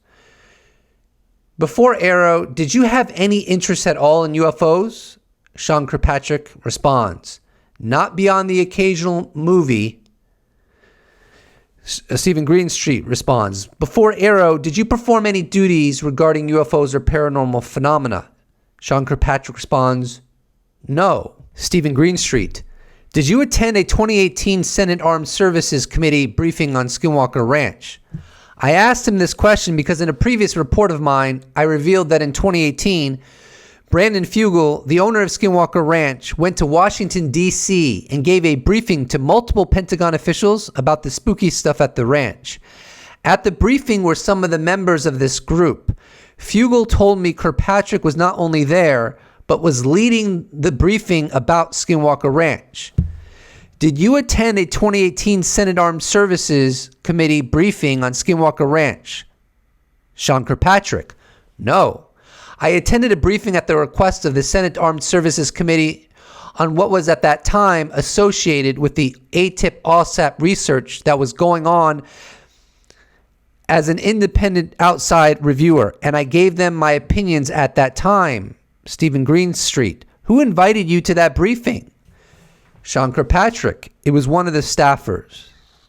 Before AARO, did you have any interest at all in UFOs?" Sean Kirkpatrick responds, "Not beyond the occasional movie." Stephen Greenstreet responds, "Before AARO, did you perform any duties regarding UFOs or paranormal phenomena?" Sean Kirkpatrick responds, "No." Stephen Greenstreet, "Did you attend a 2018 Senate Armed Services Committee briefing on Skinwalker Ranch?" I asked him this question because in a previous report of mine, I revealed that in 2018, Brandon Fugel, the owner of Skinwalker Ranch, went to Washington, D.C. and gave a briefing to multiple Pentagon officials about the spooky stuff at the ranch. At the briefing were some of the members of this group. Fugel told me Kirkpatrick was not only there, but was leading the briefing about Skinwalker Ranch. Did you attend a 2018 Senate Armed Services Committee briefing on Skinwalker Ranch? Sean Kirkpatrick, "No. I attended a briefing at the request of the Senate Armed Services Committee on what was at that time associated with the ATIP OSAP research that was going on as an independent outside reviewer, and I gave them my opinions at that time." Stephen Greenstreet, "Who invited you to that briefing?" Sean Kirkpatrick, "It was one of the staffers."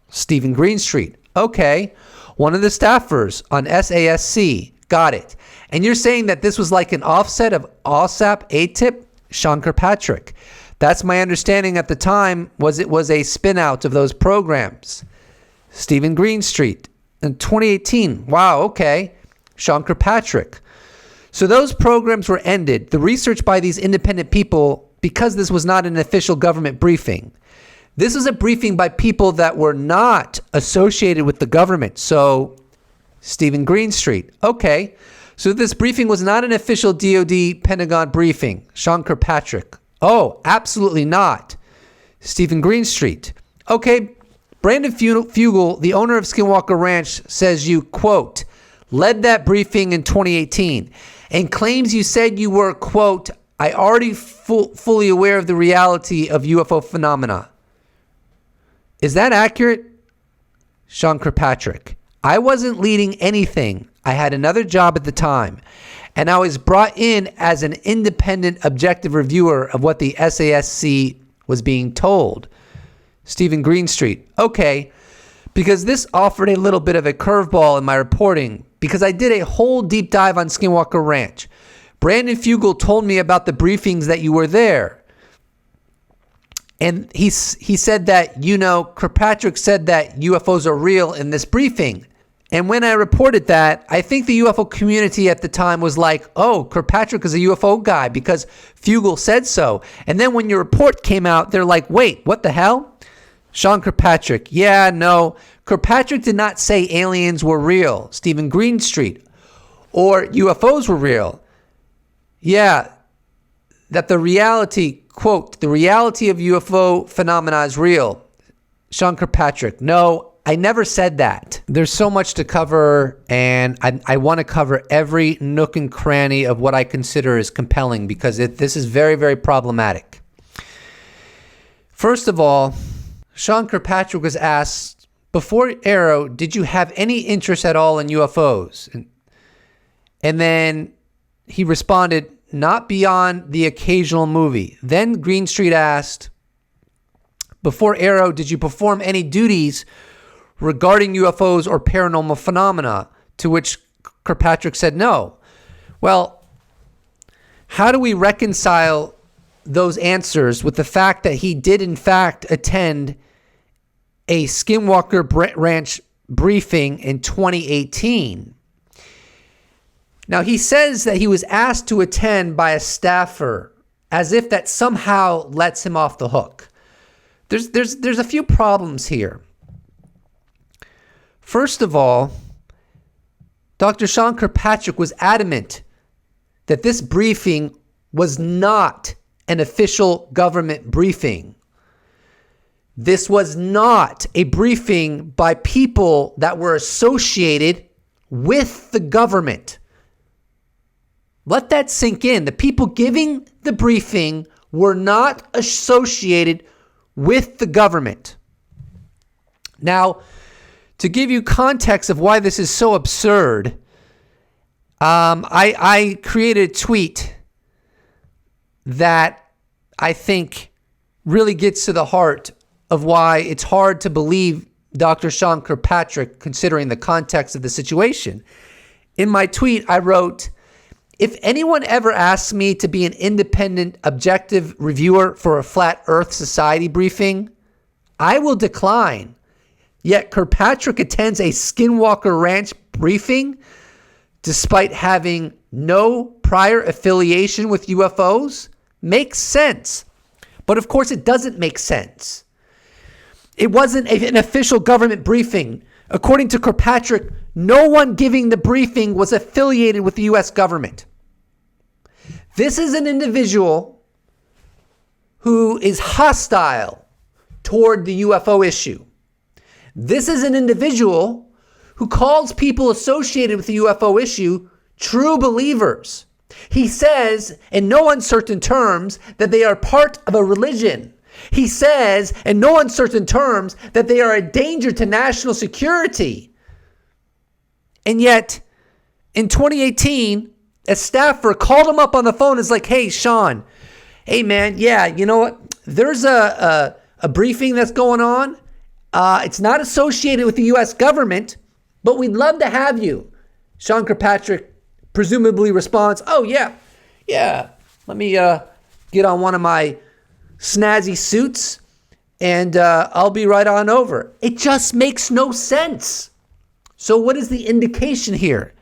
Stephen Greenstreet, "Okay, one of the staffers on SASC. Got it. And you're saying that this was like an offset of OSAP ATIP?" Sean Kirkpatrick, That's my understanding at the time, was it was a spin out of those programs. Stephen Greenstreet in 2018. Wow, okay. Sean Kirkpatrick. So those programs were ended. The research by these independent people, because this was not an official government briefing. This was a briefing by people that were not associated with the government. So Stephen Greenstreet. Okay. So this briefing was not an official DoD Pentagon briefing. Sean Kirkpatrick. Oh, absolutely not. Stephen Greenstreet. Okay. Brandon Fugel, the owner of Skinwalker Ranch, says you, quote, led that briefing in 2018 and claims you said you were, quote, I already fully aware of the reality of UFO phenomena. Is that accurate? Sean Kirkpatrick. I wasn't leading anything. I had another job at the time, and I was brought in as an independent, objective reviewer of what the SASC was being told. Stephen Greenstreet. Okay, because this offered a little bit of a curveball in my reporting, because I did a whole deep dive on Skinwalker Ranch. Brandon Fugel told me about the briefings that you were there. And he said that, Kirkpatrick said that UFOs are real in this briefing. And when I reported that, I think the UFO community at the time was like, oh, Kirkpatrick is a UFO guy because Fugel said so. And then when your report came out, they're like, wait, what the hell? Sean Kirkpatrick. Yeah, no. Kirkpatrick did not say aliens were real. Stephen Greenstreet. Or UFOs were real. Yeah, that the reality, quote, the reality of UFO phenomena is real. Sean Kirkpatrick. No, I never said that. There's so much to cover, and I want to cover every nook and cranny of what I consider is compelling, because this is very, very problematic. First of all, Sean Kirkpatrick was asked, before AARO, did you have any interest at all in UFOs? And then he responded, not beyond the occasional movie. Then Greenstreet asked, before AARO, did you perform any duties regarding UFOs or paranormal phenomena? To which Kirkpatrick said no. Well, how do we reconcile those answers with the fact that he did in fact attend a Skinwalker Ranch briefing in 2018? Now, he says that he was asked to attend by a staffer, as if that somehow lets him off the hook. There's a few problems here. First of all, Dr. Sean Kirkpatrick was adamant that this briefing was not an official government briefing. This was not a briefing by people that were associated with the government. Let that sink in. The people giving the briefing were not associated with the government. Now, to give you context of why this is so absurd, I created a tweet that I think really gets to the heart of why it's hard to believe Dr. Sean Kirkpatrick, considering the context of the situation. In my tweet, I wrote, if anyone ever asks me to be an independent, objective reviewer for a Flat Earth Society briefing, I will decline. Yet Kirkpatrick attends a Skinwalker Ranch briefing despite having no prior affiliation with UFOs? Makes sense. But of course it doesn't make sense. It wasn't an official government briefing. According to Kirkpatrick, no one giving the briefing was affiliated with the U.S. government. This is an individual who is hostile toward the UFO issue. This is an individual who calls people associated with the UFO issue true believers. He says, in no uncertain terms, that they are part of a religion. He says, in no uncertain terms, that they are a danger to national security. And yet, in 2018, a staffer called him up on the phone and is like, hey, Sean, hey, man, yeah, you know what? There's a briefing that's going on. It's not associated with the U.S. government, but we'd love to have you. Sean Kirkpatrick presumably responds, oh, yeah, let me get on one of my snazzy suits, and I'll be right on over. It just makes no sense. So what is the indication here?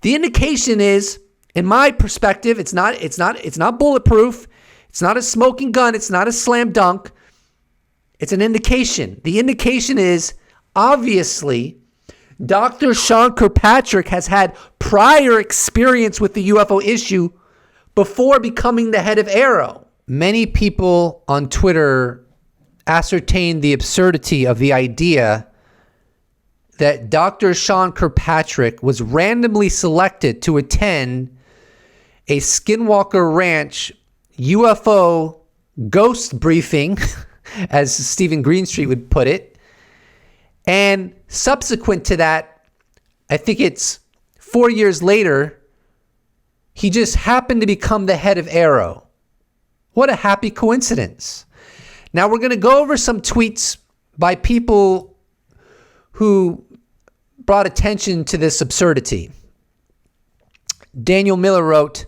The indication is, in my perspective, it's not bulletproof. It's not a smoking gun. It's not a slam dunk. It's an indication. The indication is, obviously, Dr. Sean Kirkpatrick has had prior experience with the UFO issue before becoming the head of AARO. Many people on Twitter ascertained the absurdity of the idea that Dr. Sean Kirkpatrick was randomly selected to attend a Skinwalker Ranch UFO ghost briefing, as Stephen Greenstreet would put it. And subsequent to that, I think it's 4 years later, he just happened to become the head of AARO. What a happy coincidence. Now we're going to go over some tweets by people who brought attention to this absurdity. Daniel Miller wrote,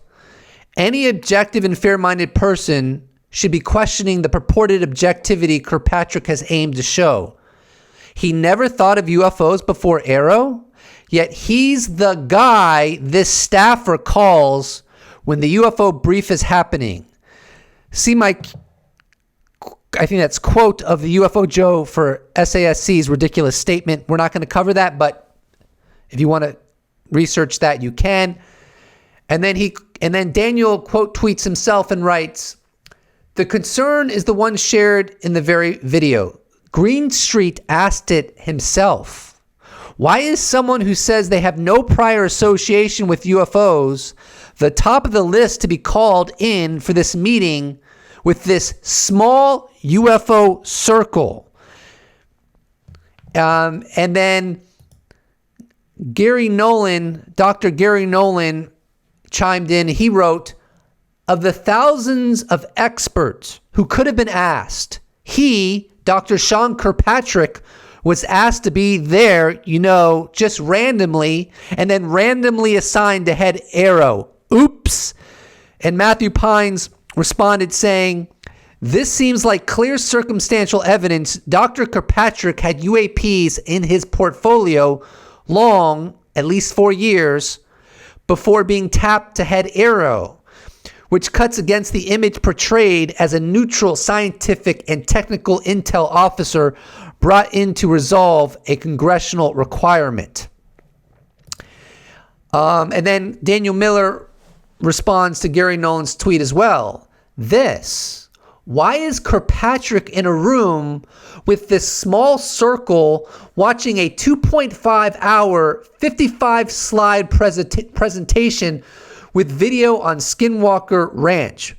"Any objective and fair-minded person should be questioning the purported objectivity Kirkpatrick has aimed to show. He never thought of UFOs before AARO, yet he's the guy this staffer calls when the UFO brief is happening. See my, I think that's quote of the UFO Joe for SASC's ridiculous statement. We're not going to cover that, but if you want to research that, you can." And then Daniel quote tweets himself and writes, "The concern is the one shared in the very video. Greenstreet asked it himself. Why is someone who says they have no prior association with UFOs the top of the list to be called in for this meeting with this small UFO circle?" And then Dr. Gary Nolan chimed in. He wrote, "Of the thousands of experts who could have been asked, he, Dr. Sean Kirkpatrick, was asked to be there, just randomly, and then randomly assigned to head AARO. Oops." And Matthew Pines responded saying, "This seems like clear circumstantial evidence Dr. Kirkpatrick had UAPs in his portfolio long, at least 4 years, before being tapped to head AARO, which cuts against the image portrayed as a neutral scientific and technical intel officer brought in to resolve a congressional requirement." And then Daniel Miller responds to Gary Nolan's tweet as well. Why is Kirkpatrick in a room with this small circle watching a 2.5 hour, 55 slide presentation with video on Skinwalker Ranch?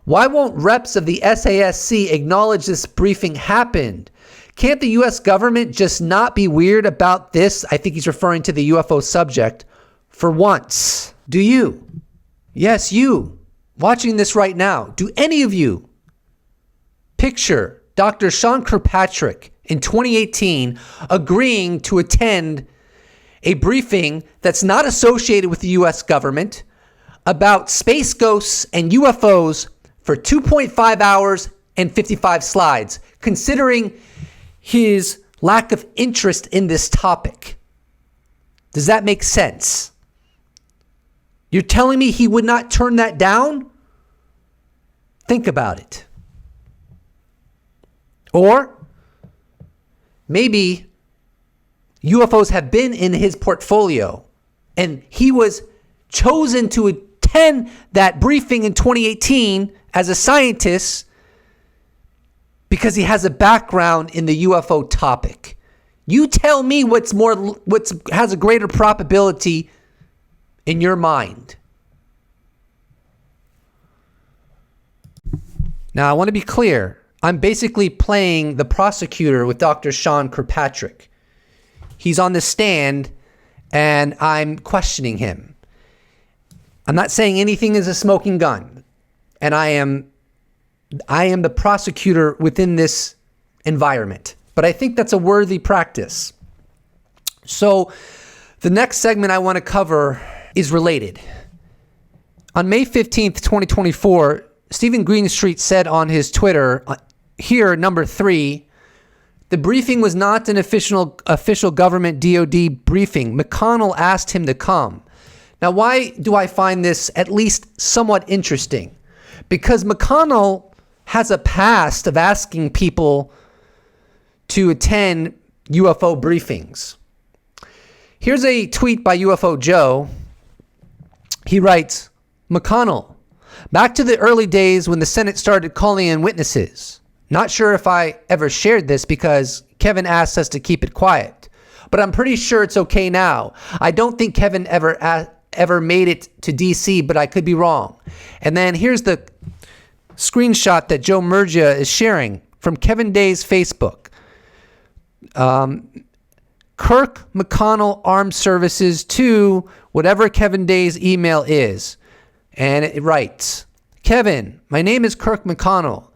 Why won't reps of the SASC acknowledge this briefing happened? Can't the U.S. government just not be weird about this? I think he's referring to the UFO subject. For once. Do you? Yes, you. Watching this right now. Do any of you picture Dr. Sean Kirkpatrick in 2018 agreeing to attend a briefing that's not associated with the U.S. government about space ghosts and UFOs for 2.5 hours and 55 slides, considering his lack of interest in this topic? Does that make sense? You're telling me he would not turn that down? Think about it. Or maybe UFOs have been in his portfolio and he was chosen to attend that briefing in 2018 as a scientist because he has a background in the UFO topic. You tell me what's has a greater probability in your mind. Now, I want to be clear. I'm basically playing the prosecutor with Dr. Sean Kirkpatrick. He's on the stand and I'm questioning him. I'm not saying anything is a smoking gun. And I am the prosecutor within this environment. But I think that's a worthy practice. So the next segment I want to cover is related. On May 15th, 2024, Stephen Greenstreet said on his Twitter, here, number 3, the briefing was not an official government DOD briefing. McConnell asked him to come. Now, why do I find this at least somewhat interesting? Because McConnell has a past of asking people to attend UFO briefings. Here's a tweet by UFO Joe. He writes, McConnell, back to the early days when the Senate started calling in witnesses. Not sure if I ever shared this because Kevin asked us to keep it quiet, but I'm pretty sure it's okay now. I don't think Kevin ever made it to DC, but I could be wrong. And then here's the screenshot that Joe Murgia is sharing from Kevin Day's Facebook. Kirk McConnell Armed Services to whatever Kevin Day's email is. And it writes, Kevin, my name is Kirk McConnell.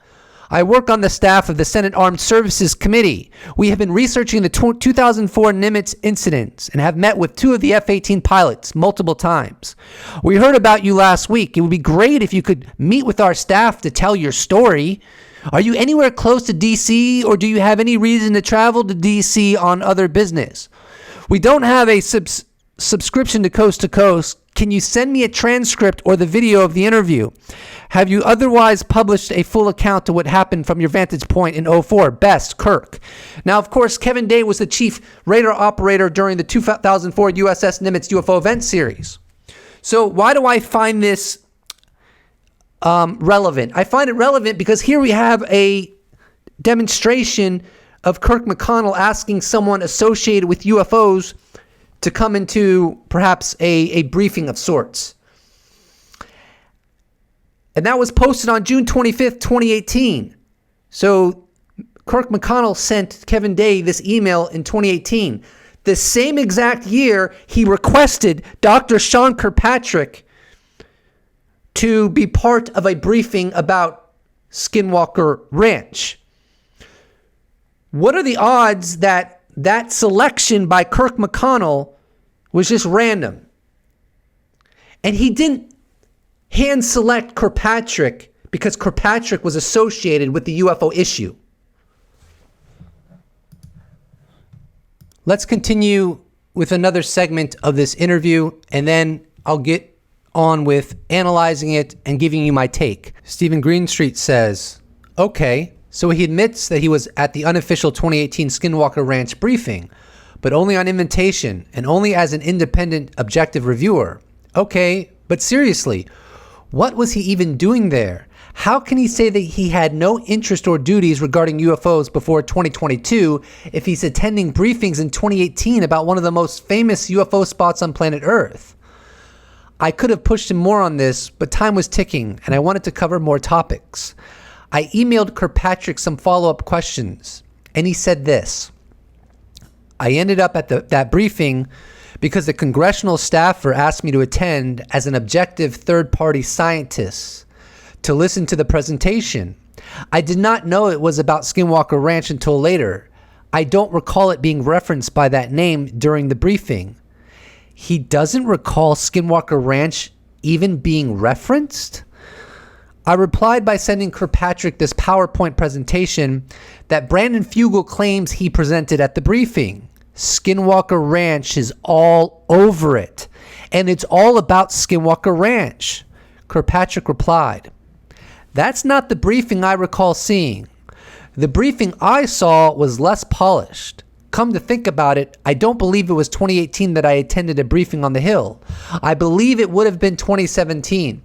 I work on the staff of the Senate Armed Services Committee. We have been researching the 2004 Nimitz incidents and have met with 2 of the F-18 pilots multiple times. We heard about you last week. It would be great if you could meet with our staff to tell your story. Are you anywhere close to D.C. or do you have any reason to travel to D.C. on other business? We don't have a subscription to Coast. Can you send me a transcript or the video of the interview? Have you otherwise published a full account of what happened from your vantage point in 04? Best, Kirk. Now, of course, Kevin Day was the chief radar operator during the 2004 USS Nimitz UFO event series. So why do I find this relevant? I find it relevant because here we have a demonstration of Kirk McConnell asking someone associated with UFOs to come into perhaps a briefing of sorts. And that was posted on June 25th, 2018. So Kirk McConnell sent Kevin Day this email in 2018. The same exact year, he requested Dr. Sean Kirkpatrick to be part of a briefing about Skinwalker Ranch. What are the odds that that selection by Kirk McConnell was just random? And he didn't hand select Kirkpatrick because Kirkpatrick was associated with the UFO issue. Let's continue with another segment of this interview, and then I'll get on with analyzing it and giving you my take. Stephen Greenstreet says, okay, so he admits that he was at the unofficial 2018 Skinwalker Ranch briefing, but only on invitation and only as an independent, objective reviewer. Okay, but seriously, what was he even doing there? How can he say that he had no interest or duties regarding UFOs before 2022 if he's attending briefings in 2018 about one of the most famous UFO spots on planet Earth? I could have pushed him more on this, but time was ticking and I wanted to cover more topics. I emailed Kirkpatrick some follow-up questions, and he said this. I ended up at that briefing because the Congressional staffer asked me to attend as an objective third-party scientist to listen to the presentation. I did not know it was about Skinwalker Ranch until later. I don't recall it being referenced by that name during the briefing. He doesn't recall Skinwalker Ranch even being referenced? I replied by sending Kirkpatrick this PowerPoint presentation that Brandon Fugel claims he presented at the briefing. Skinwalker Ranch is all over it, and it's all about Skinwalker Ranch. Kirkpatrick replied, that's not the briefing I recall seeing. The briefing I saw was less polished. Come to think about it, I don't believe it was 2018 that I attended a briefing on the Hill. I believe it would have been 2017.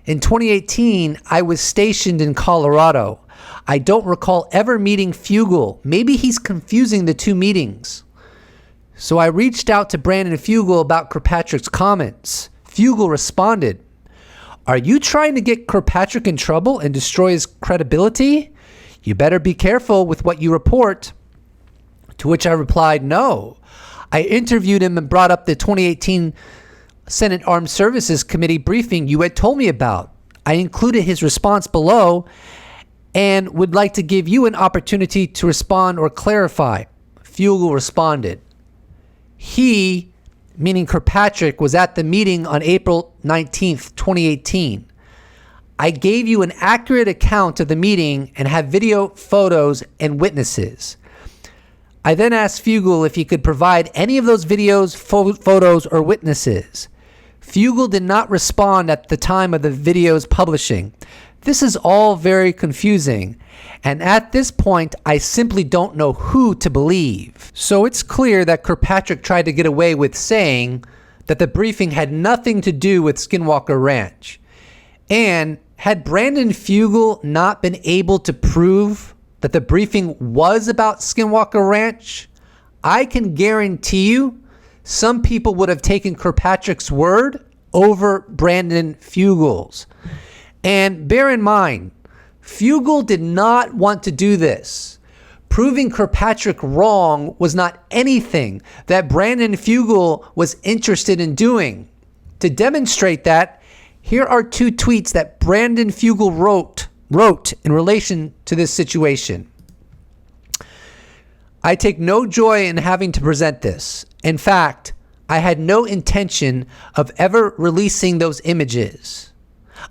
In 2018, I was stationed in Colorado. I don't recall ever meeting Fugel. Maybe he's confusing the two meetings. So I reached out to Brandon Fugel about Kirkpatrick's comments. Fugel responded, are you trying to get Kirkpatrick in trouble and destroy his credibility? You better be careful with what you report. To which I replied, no. I interviewed him and brought up the 2018 Senate Armed Services Committee briefing you had told me about. I included his response below and would like to give you an opportunity to respond or clarify. Fugel responded. He, meaning Kirkpatrick, was at the meeting on April 19th, 2018. I gave you an accurate account of the meeting and have video, photos, and witnesses. I then asked Fugel if he could provide any of those videos, photos, or witnesses. Fugel did not respond at the time of the video's publishing. This is all very confusing, and at this point, I simply don't know who to believe. So it's clear that Kirkpatrick tried to get away with saying that the briefing had nothing to do with Skinwalker Ranch. And had Brandon Fugel not been able to prove that the briefing was about Skinwalker Ranch, I can guarantee you some people would have taken Kirkpatrick's word over Brandon Fugel's. And bear in mind, Fugel did not want to do this. Proving Kirkpatrick wrong was not anything that Brandon Fugel was interested in doing. To demonstrate that, here are 2 tweets that Brandon Fugel wrote in relation to this situation. I take no joy in having to present this. In fact, I had no intention of ever releasing those images.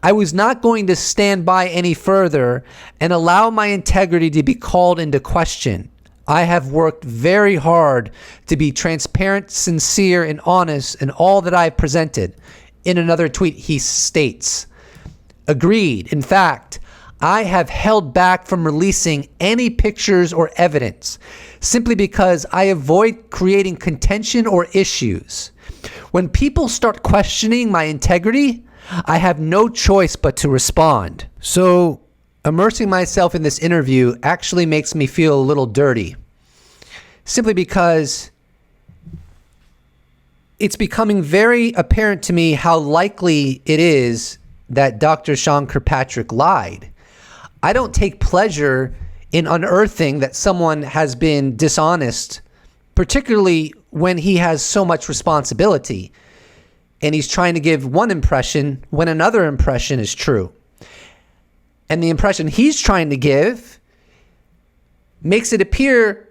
I was not going to stand by any further and allow my integrity to be called into question. I have worked very hard to be transparent, sincere, and honest in all that I've presented. In another tweet, he states, agreed. In fact, I have held back from releasing any pictures or evidence simply because I avoid creating contention or issues. When people start questioning my integrity, I have no choice but to respond. So, immersing myself in this interview actually makes me feel a little dirty, simply because it's becoming very apparent to me how likely it is that Dr. Sean Kirkpatrick lied. I don't take pleasure in unearthing that someone has been dishonest, particularly when he has so much responsibility and he's trying to give one impression when another impression is true. And the impression he's trying to give makes it appear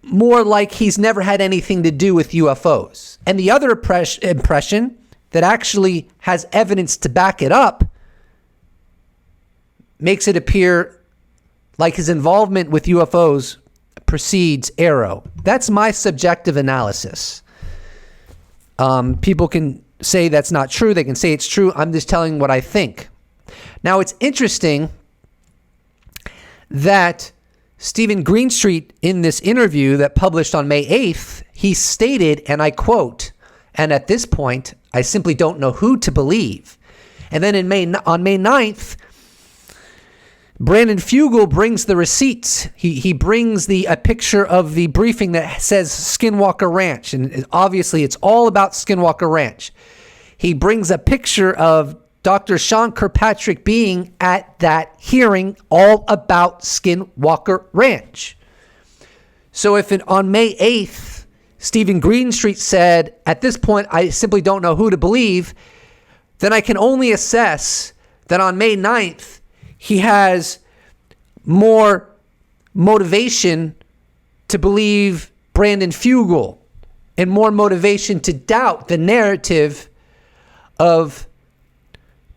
more like he's never had anything to do with UFOs. And the other impression that actually has evidence to back it up makes it appear like his involvement with UFOs precedes AARO. That's my subjective analysis. People can say that's not true. They can say it's true. I'm just telling what I think. Now, it's interesting that Stephen Greenstreet, in this interview that published on May 8th, he stated, and I quote, "And at this point, I simply don't know who to believe." And then on May 9th, Brandon Fugel brings the receipts. He brings a picture of the briefing that says Skinwalker Ranch. And obviously, it's all about Skinwalker Ranch. He brings a picture of Dr. Sean Kirkpatrick being at that hearing all about Skinwalker Ranch. So if on May 8th, Stephen Greenstreet said, "At this point, I simply don't know who to believe," then I can only assess that on May 9th, he has more motivation to believe Brandon Fugel and more motivation to doubt the narrative of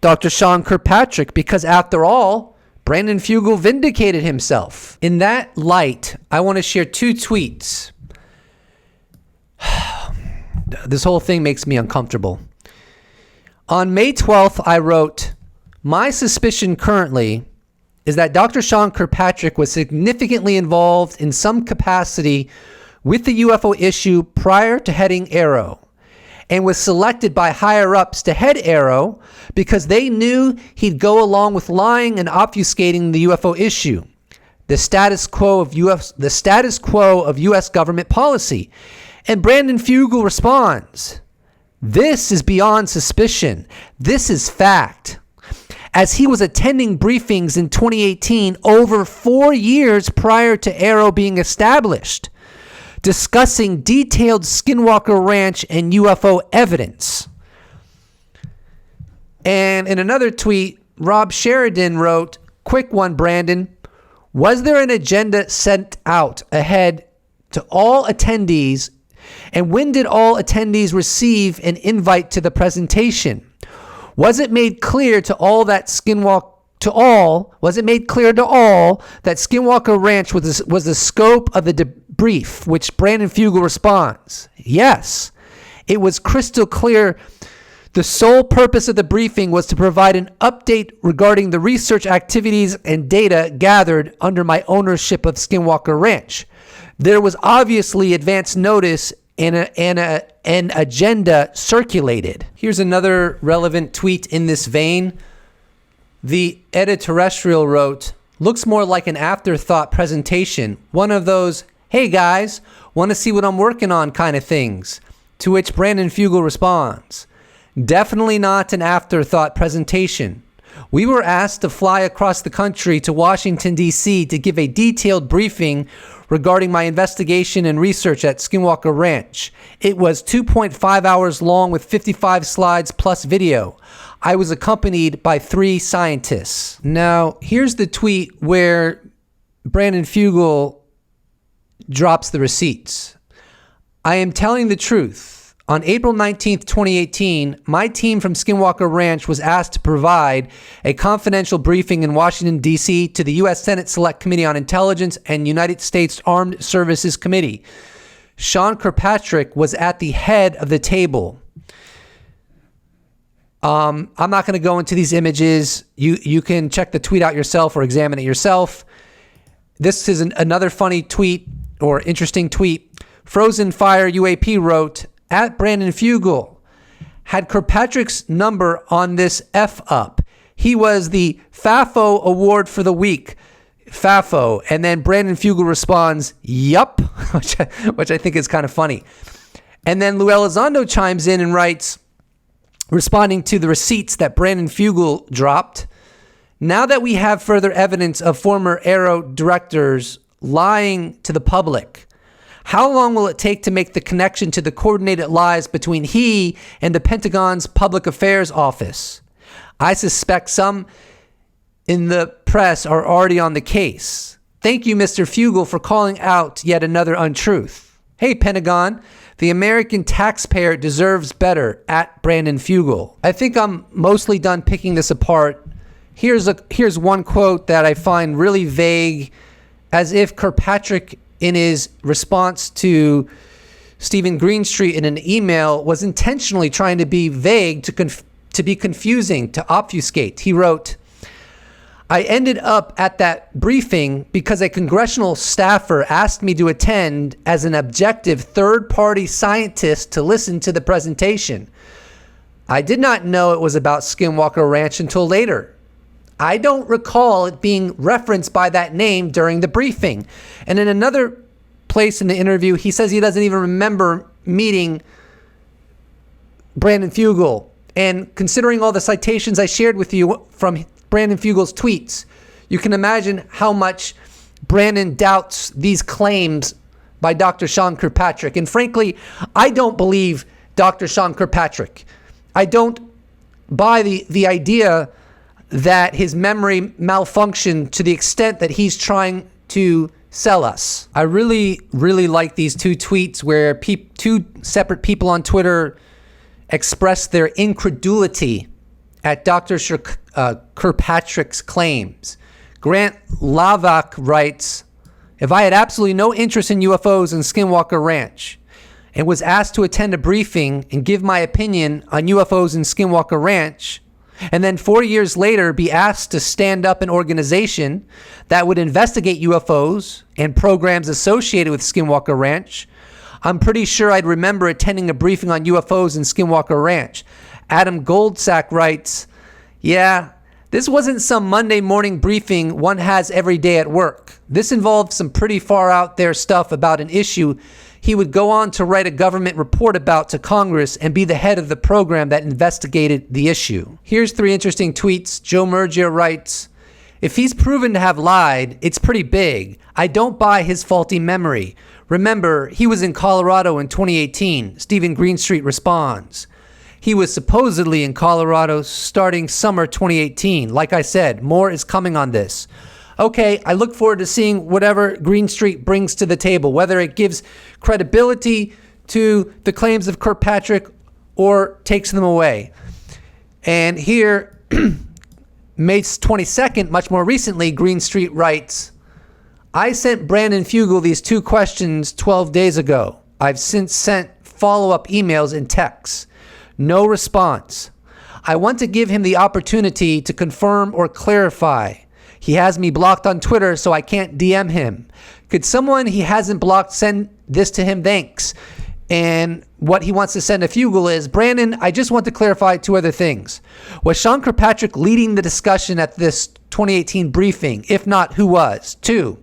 Dr. Sean Kirkpatrick, because after all, Brandon Fugel vindicated himself. In that light, I want to share 2 tweets. This whole thing makes me uncomfortable. On May 12th, I wrote, "My suspicion currently is that Dr. Sean Kirkpatrick was significantly involved in some capacity with the UFO issue prior to heading AARO, and was selected by higher-ups to head AARO because they knew he'd go along with lying and obfuscating the UFO issue, the status quo of U.S. government policy." And Brandon Fugel responds, "This is beyond suspicion. This is fact. As he was attending briefings in 2018, over 4 years prior to AARO being established, discussing detailed Skinwalker Ranch and UFO evidence." And in another tweet, Rob Sheridan wrote, "Quick one, Brandon. Was there an agenda sent out ahead to all attendees? And when did all attendees receive an invite to the presentation? Was it made clear to all that Skinwalker Ranch was the scope of the debrief, which Brandon Fugel responds? Yes. It was crystal clear. The sole purpose of the briefing was to provide an update regarding the research activities and data gathered under my ownership of Skinwalker Ranch. There was obviously advance notice and an agenda circulated. Here's another relevant tweet in this vein. The editorial wrote, looks more like an afterthought presentation. One of those, hey guys, want to see what I'm working on kind of things. To which Brandon Fugel responds, definitely not an afterthought presentation. We were asked to fly across the country to Washington, D.C. to give a detailed briefing regarding my investigation and research at Skinwalker Ranch. It was 2.5 hours long with 55 slides plus video. I was accompanied by 3 scientists. Now, here's the tweet where Brandon Fugel drops the receipts. I am telling the truth. On April 19th, 2018, my team from Skinwalker Ranch was asked to provide a confidential briefing in Washington, D.C. to the U.S. Senate Select Committee on Intelligence and United States Armed Services Committee. Sean Kirkpatrick was at the head of the table. I'm not going to go into these images. You can check the tweet out yourself or examine it yourself. This is another funny tweet or interesting tweet. Frozen Fire UAP wrote, at Brandon Fugel, had Kirkpatrick's number on this F-up. He was the FAFO Award for the week. FAFO. And then Brandon Fugel responds, yup, which I think is kind of funny. And then Lou Elizondo chimes in and writes, responding to the receipts that Brandon Fugel dropped, now that we have further evidence of former AARO directors lying to the public, how long will it take to make the connection to the coordinated lies between he and the Pentagon's Public Affairs Office? I suspect some in the press are already on the case. Thank you, Mr. Fugel, for calling out yet another untruth. Hey, Pentagon, the American taxpayer deserves better, at Brandon Fugel. I think I'm mostly done picking this apart. Here's one quote that I find really vague, as if Kirkpatrick, in his response to Stephen Greenstreet in an email, was intentionally trying to be vague, to be confusing, to obfuscate. He wrote, I ended up at that briefing because a congressional staffer asked me to attend as an objective third-party scientist to listen to the presentation. I did not know it was about Skinwalker Ranch until later. I don't recall it being referenced by that name during the briefing. And in another place in the interview, he says he doesn't even remember meeting Brandon Fugel. And considering all the citations I shared with you from Brandon Fugel's tweets, you can imagine how much Brandon doubts these claims by Dr. Sean Kirkpatrick. And frankly, I don't believe Dr. Sean Kirkpatrick. I don't buy the idea that his memory malfunctioned to the extent that he's trying to sell us. I really, really like these 2 tweets where 2 separate people on Twitter expressed their incredulity at Dr. Kirkpatrick's claims. Grant Lavak writes, if I had absolutely no interest in UFOs in Skinwalker Ranch and was asked to attend a briefing and give my opinion on UFOs in Skinwalker Ranch, and then 4 years later be asked to stand up an organization that would investigate UFOs and programs associated with Skinwalker Ranch, I'm pretty sure I'd remember attending a briefing on UFOs in Skinwalker Ranch. Adam Goldsack writes, yeah, this wasn't some Monday morning briefing one has every day at work. This involved some pretty far out there stuff about an issue he would go on to write a government report about to Congress and be the head of the program that investigated the issue. Here's 3 interesting tweets. Joe Murgia writes, if he's proven to have lied, it's pretty big. I don't buy his faulty memory. Remember, he was in Colorado in 2018. Stephen Greenstreet responds, he was supposedly in Colorado starting summer 2018. Like I said, more is coming on this. Okay, I look forward to seeing whatever Greenstreet brings to the table, whether it gives credibility to the claims of Kirkpatrick or takes them away. And here, May 22nd, much more recently, Green Street writes, I sent Brandon Fugel these 2 questions 12 days ago. I've since sent follow-up emails and texts. No response. I want to give him the opportunity to confirm or clarify. He has me blocked on Twitter, so I can't DM him. Could someone he hasn't blocked send this to him? Thanks. And what he wants to send to Fugel is, Brandon, I just want to clarify 2 other things. Was Sean Kirkpatrick leading the discussion at this 2018 briefing? If not, who was? 2,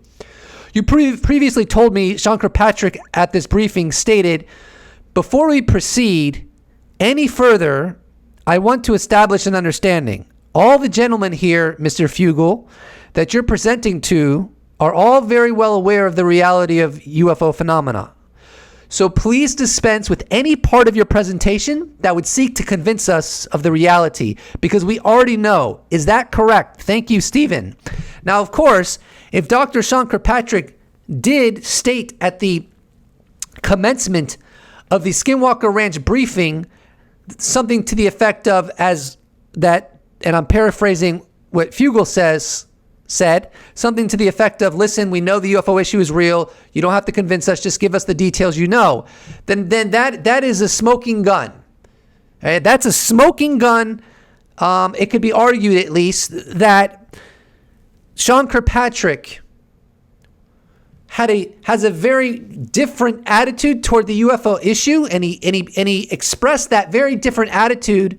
you previously told me Sean Kirkpatrick at this briefing stated, before we proceed any further, I want to establish an understanding. All the gentlemen here, Mr. Fugel, that you're presenting to are all very well aware of the reality of UFO phenomena. So please dispense with any part of your presentation that would seek to convince us of the reality, because we already know. Is that correct? Thank you, Stephen. Now, of course, if Dr. Sean Kirkpatrick did state at the commencement of the Skinwalker Ranch briefing something to the effect of as that, and I'm paraphrasing what Fugel said, something to the effect of, listen, we know the UFO issue is real. You don't have to convince us. Just give us the details you know. Then that is a smoking gun. Okay? That's a smoking gun. It could be argued at least that Sean Kirkpatrick has a very different attitude toward the UFO issue, and he expressed that very different attitude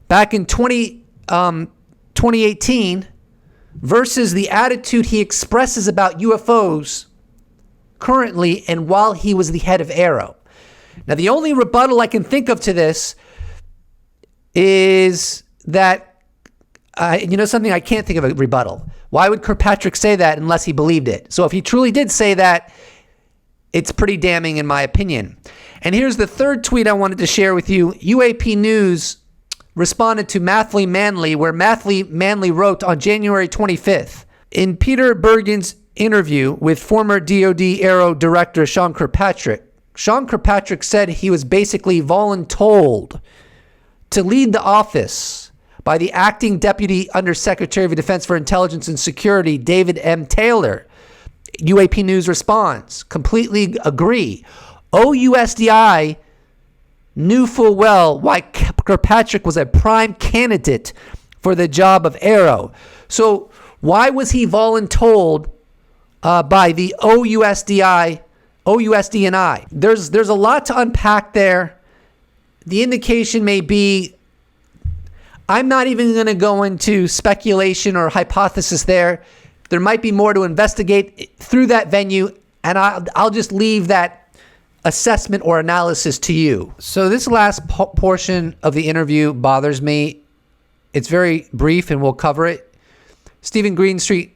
back in 2018 versus the attitude he expresses about UFOs currently and while he was the head of AARO. Now, the only rebuttal I can think of to this is that, something I can't think of a rebuttal. Why would Kirkpatrick say that unless he believed it? So if he truly did say that, it's pretty damning in my opinion. And here's the 3rd tweet I wanted to share with you. UAP News responded to Mathley Manley, where Mathley Manley wrote on January 25th, in Peter Bergen's interview with former DOD AARO Director Sean Kirkpatrick said he was basically voluntold to lead the office by the acting Deputy Undersecretary of Defense for Intelligence and Security, David M. Taylor. UAP News responds, completely agree. OUSDI knew full well why Kirkpatrick was a prime candidate for the job of AARO. So why was he voluntold by the OUSDI? There's a lot to unpack there. The indication may be, I'm not even going to go into speculation or hypothesis there. There might be more to investigate through that venue, and I'll just leave that assessment or analysis to you. So this last portion of the interview bothers me. It's very brief, and we'll cover it. Stephen Greenstreet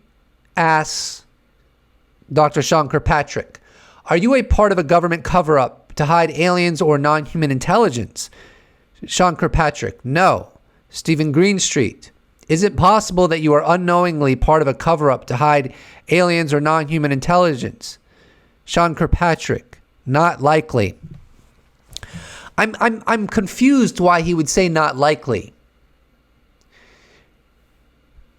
asks Dr. Sean Kirkpatrick, are you a part of a government cover-up to hide aliens or non-human intelligence? Sean Kirkpatrick, no. Stephen Greenstreet, is it possible that you are unknowingly part of a cover-up to hide aliens or non-human intelligence? Sean Kirkpatrick, not likely. I'm confused why he would say not likely.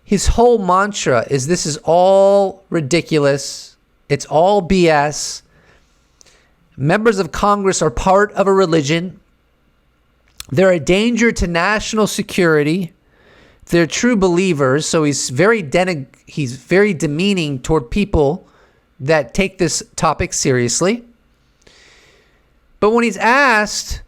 His whole mantra is this is all ridiculous. It's all BS. Members of Congress are part of a religion. They're a danger to national security. They're true believers. So he's very demeaning toward people that take this topic seriously. But when he's asked,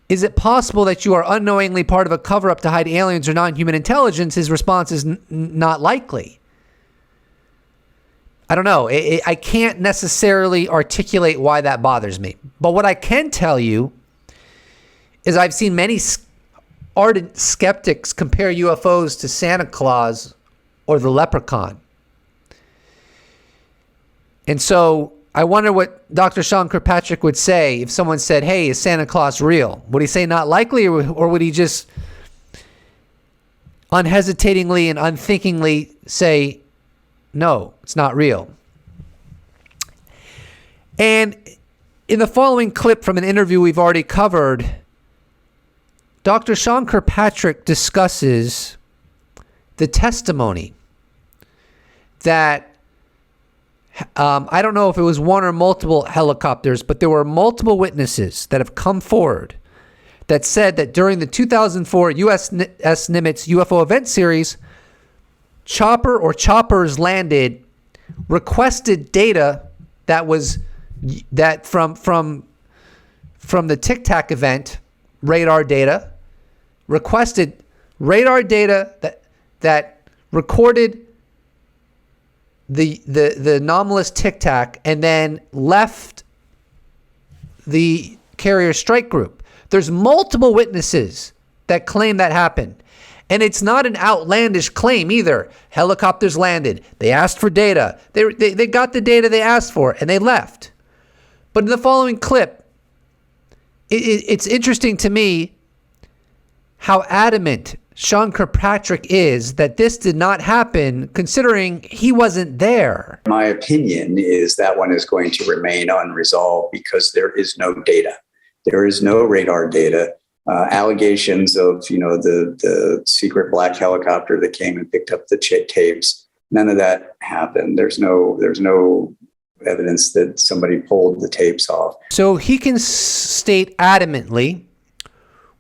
is it possible that you are unknowingly part of a cover-up to hide aliens or non-human intelligence, his response is not likely. I don't know. I can't necessarily articulate why that bothers me. But what I can tell you is I've seen many ardent skeptics compare UFOs to Santa Claus or the leprechaun. And so I wonder what Dr. Sean Kirkpatrick would say if someone said, hey, is Santa Claus real? Would he say not likely, or would he just unhesitatingly and unthinkingly say, no, it's not real? And in the following clip from an interview we've already covered, Dr. Sean Kirkpatrick discusses the testimony that I don't know if it was one or multiple helicopters, but there were multiple witnesses that have come forward that said that during the 2004 USS Nimitz UFO event series, choppers landed, requested data that from the Tic Tac event, radar data, requested radar data that recorded the anomalous Tic Tac and then left the carrier strike group. There's multiple witnesses that claim that happened. And it's not an outlandish claim either. Helicopters landed. They asked for data. They got the data they asked for and they left. But in the following clip, it's interesting to me how adamant Sean Kirkpatrick is that this did not happen, considering he wasn't there. My opinion is that one is going to remain unresolved because there is no data. There is no radar data. Allegations of, the secret black helicopter that came and picked up the tapes. None of that happened. There's no evidence that somebody pulled the tapes off. So he can state adamantly,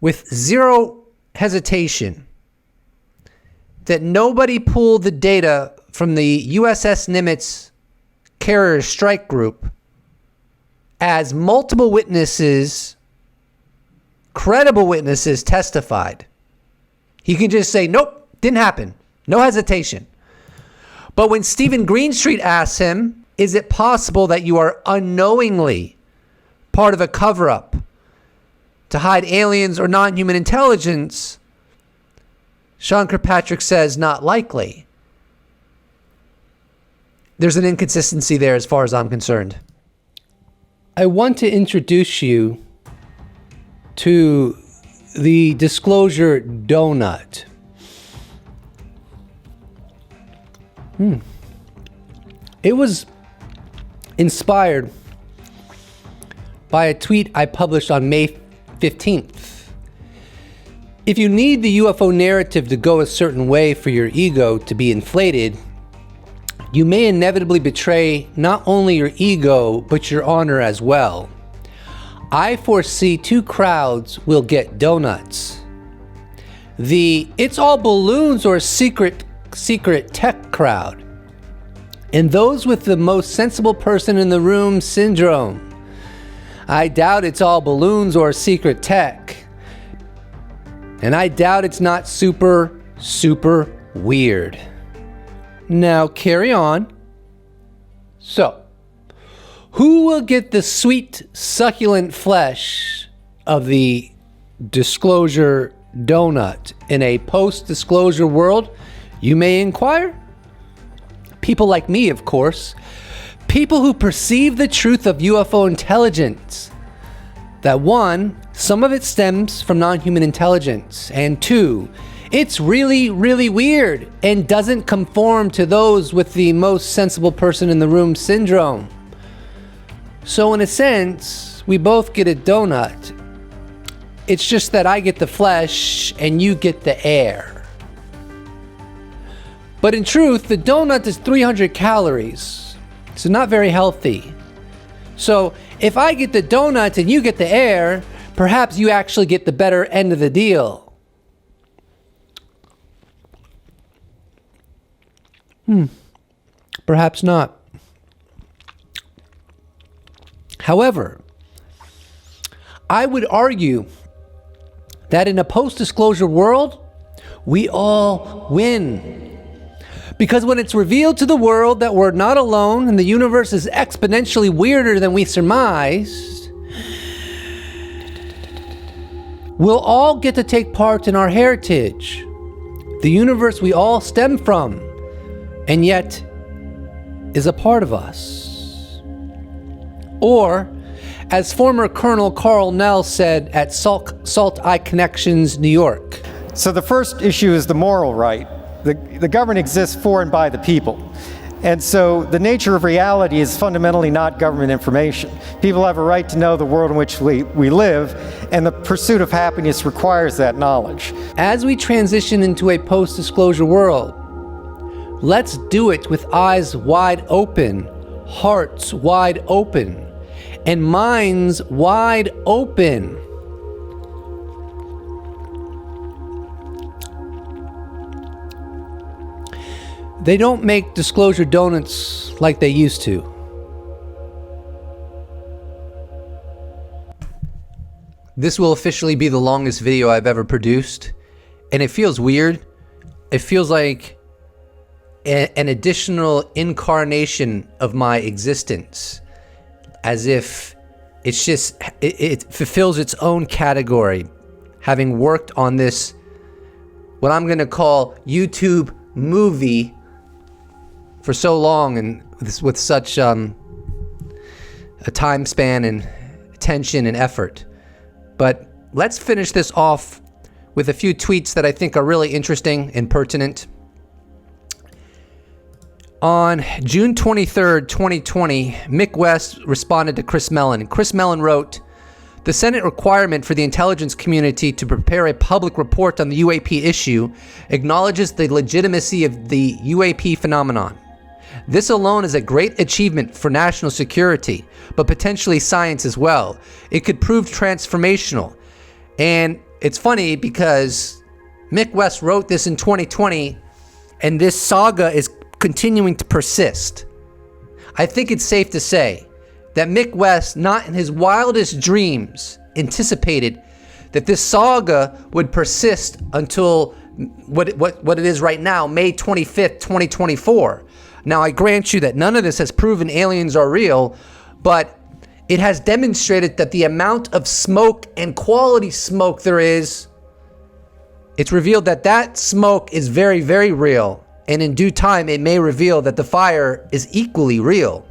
with zero hesitation, that nobody pulled the data from the USS Nimitz carrier strike group, as multiple witnesses, credible witnesses, testified. He can just say, nope, didn't happen. No hesitation. But when Stephen Greenstreet asks him, is it possible that you are unknowingly part of a cover-up to hide aliens or non-human intelligence, Sean Kirkpatrick says, not likely. There's an inconsistency there as far as I'm concerned. I want to introduce you to the disclosure donut. It was inspired by a tweet I published on May 15th. If you need the UFO narrative to go a certain way for your ego to be inflated, you may inevitably betray not only your ego, but your honor as well. I foresee two crowds will get donuts. The "it's all balloons" or secret tech crowd, and those with the most sensible person in the room syndrome. I doubt it's all balloons or secret tech. And I doubt it's not super weird. Now carry on. So, who will get the sweet, succulent flesh of the disclosure donut in a post-disclosure world, you may inquire? People like me, of course. People who perceive the truth of UFO intelligence. That one, some of it stems from non-human intelligence, and two, it's really weird and doesn't conform to those with the most sensible person in the room syndrome. So in a sense, we both get a donut. It's just that I get the flesh and you get the air. But in truth, the donut is 300 calories, so not very healthy. So if I get the donut and you get the air, perhaps you actually get the better end of the deal. Perhaps not. However, I would argue that in a post-disclosure world, we all win. Because when it's revealed to the world that we're not alone and the universe is exponentially weirder than we surmised, we'll all get to take part in our heritage, the universe we all stem from, and yet is a part of us. Or, as former Colonel Carl Nell said at Salt Eye Connections, New York. So the first issue is the moral right. The government exists for and by the people. And so the nature of reality is fundamentally not government information. People have a right to know the world in which we live, and the pursuit of happiness requires that knowledge. As we transition into a post-disclosure world, let's do it with eyes wide open, hearts wide open, and minds wide open. They don't make disclosure donuts like they used to. This will officially be the longest video I've ever produced, and it feels weird. It feels like an additional incarnation of my existence, as if it's just, it fulfills its own category, having worked on this, what I'm gonna call YouTube movie for so long, and with such a time span and attention and effort. But let's finish this off with a few tweets that I think are really interesting and pertinent. On June 23rd, 2020, Mick West responded to Chris Mellon, and Chris Mellon wrote, "The Senate requirement for the intelligence community to prepare a public report on the UAP issue acknowledges the legitimacy of the UAP phenomenon. This alone is a great achievement for national security, but potentially science as well. It could prove transformational." And it's funny because Mick West wrote this in 2020, and this saga is continuing to persist. I think it's safe to say that Mick West, not in his wildest dreams, anticipated that this saga would persist until what it is right now, May 25th, 2024. Now, I grant you that none of this has proven aliens are real, but it has demonstrated that the amount of smoke and quality smoke there is, it's revealed that that smoke is very, very real. And in due time, it may reveal that the fire is equally real.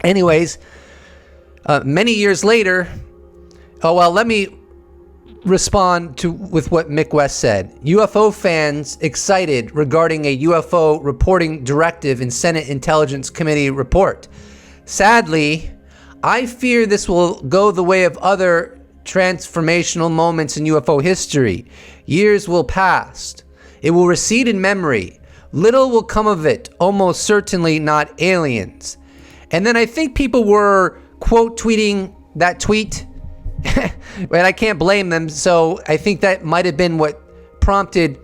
Anyways, many years later, let me respond with what Mick West said. UFO fans excited regarding a UFO reporting directive in Senate Intelligence Committee report. Sadly, I fear this will go the way of other transformational moments in UFO history. Years will pass. It will recede in memory. Little will come of it, almost certainly not aliens. And then I think people were quote tweeting that tweet, and I can't blame them. So I think that might have been what prompted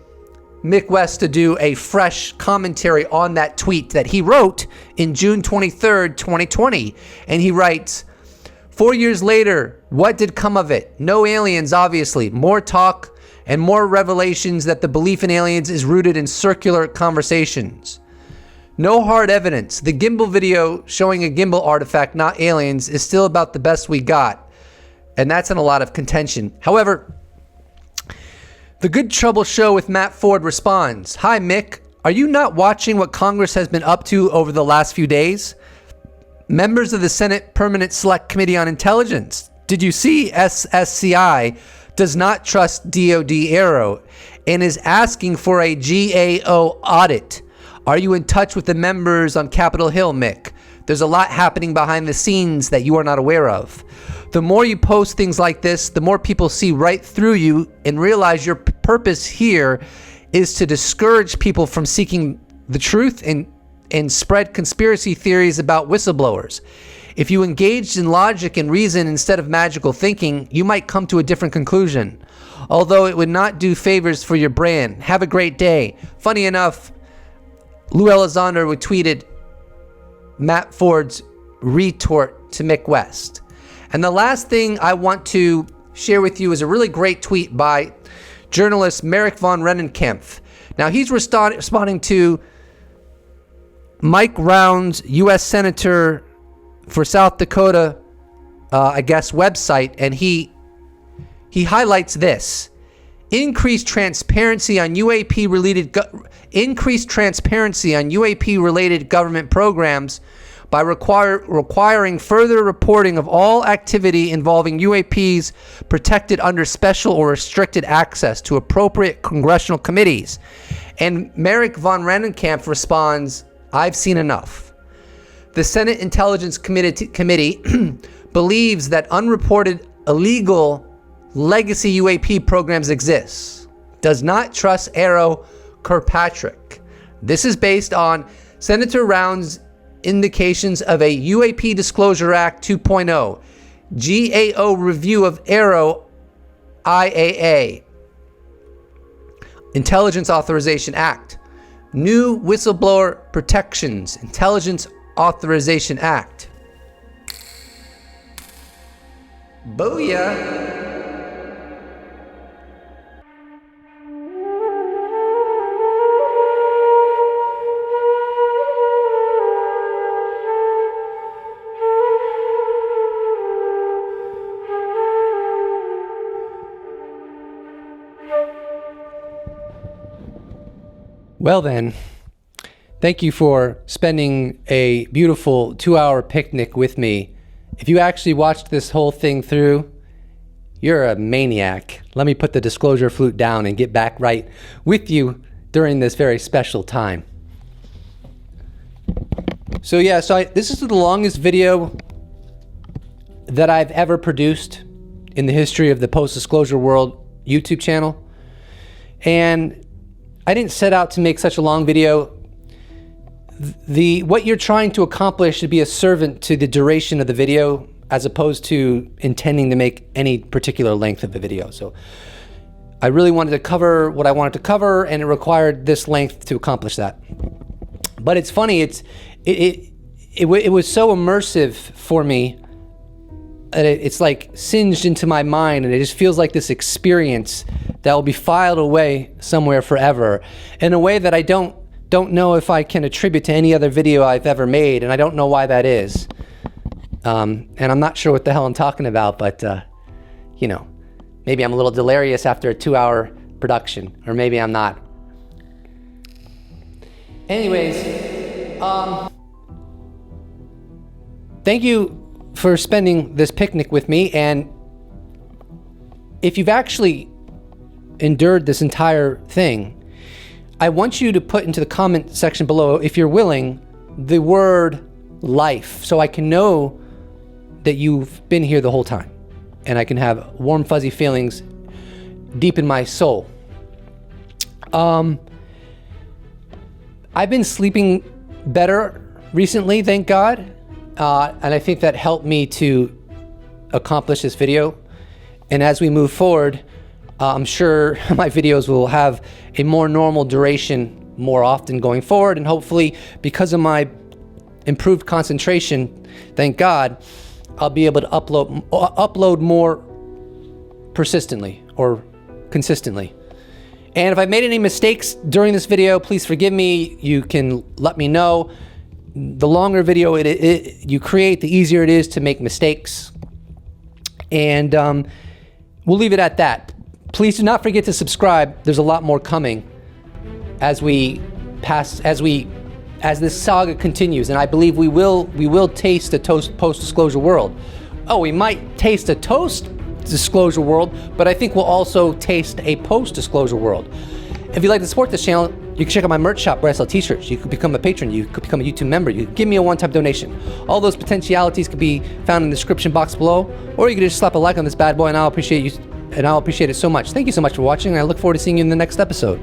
Mick West to do a fresh commentary on that tweet that he wrote in June 23rd, 2020. And he writes, 4 years later, what did come of it? No aliens, obviously. More talk and more revelations that the belief in aliens is rooted in circular conversations. No hard evidence. The gimbal video showing a gimbal artifact, not aliens, is still about the best we got. And that's in a lot of contention. However, the Good Trouble Show with Matt Ford responds, "Hi Mick, are you not watching what Congress has been up to over the last few days? Members of the Senate Permanent Select Committee on Intelligence, did you see SSCI does not trust DOD AARO and is asking for a GAO audit? Are you in touch with the members on Capitol Hill, Mick? There's a lot happening behind the scenes that you are not aware of. The more you post things like this, the more people see right through you and realize your purpose here is to discourage people from seeking the truth and spread conspiracy theories about whistleblowers. If you engaged in logic and reason instead of magical thinking, you might come to a different conclusion, although it would not do favors for your brand. Have a great day." Funny enough, Lou Elizondo retweeted Matt Ford's retort to Mick West. And the last thing I want to share with you is a really great tweet by journalist Merrick von Rennenkampf. Now, he's responding to Mike Rounds, U.S. Senator for South Dakota, website, and he highlights this: increased transparency on UAP-related government programs by requiring further reporting of all activity involving UAPs protected under special or restricted access to appropriate congressional committees. And Merrick von Rennenkampf responds, I've seen enough. The Senate Intelligence Committee believes that unreported illegal legacy UAP programs exist. Does not trust AARO Kirkpatrick. This is based on Senator Round's indications of a UAP Disclosure Act 2.0, GAO review of AARO IAA, Intelligence Authorization Act, New Whistleblower Protections, Intelligence Authorization Act. Booyah! Well then, thank you for spending a beautiful 2-hour picnic with me. If you actually watched this whole thing through, you're a maniac. Let me put the disclosure flute down and get back right with you during this very special time. So yeah, this is the longest video that I've ever produced in the history of the PostDisclosureWorld YouTube channel. And I didn't set out to make such a long video. What you're trying to accomplish should be a servant to the duration of the video, as opposed to intending to make any particular length of the video. So I really wanted to cover what I wanted to cover, and it required this length to accomplish that. But it's funny, it was so immersive for me. It's like singed into my mind, and it just feels like this experience that will be filed away somewhere forever in a way that I don't know if I can attribute to any other video I've ever made, and I don't know why that is. And I'm not sure what the hell I'm talking about, but you know, maybe I'm a little delirious after a 2-hour production, or maybe I'm not. Anyways, thank you for spending this picnic with me, and if you've actually endured this entire thing, I want you to put into the comment section below, if you're willing, the word life, so I can know that you've been here the whole time, and I can have warm fuzzy feelings deep in my soul. I've been sleeping better recently, thank God, and I think that helped me to accomplish this video. And as we move forward, I'm sure my videos will have a more normal duration more often going forward, and hopefully, because of my improved concentration, thank God, I'll be able to upload more persistently or consistently. And if I made any mistakes during this video, please forgive me. You can let me know. The longer video you create, the easier it is to make mistakes. And we'll leave it at that. Please do not forget to subscribe. There's a lot more coming as this saga continues, and I believe we will taste the post-disclosure world. Oh, we might taste a toast disclosure world, but I think we'll also taste a post-disclosure world. If you'd like to support this channel, you can check out my merch shop where I sell t-shirts. You could become a patron. You could become a YouTube member. You could give me a one-time donation. All those potentialities could be found in the description box below, or you could just slap a like on this bad boy, and I'll appreciate you. And I'll appreciate it so much. Thank you so much for watching, and I look forward to seeing you in the next episode.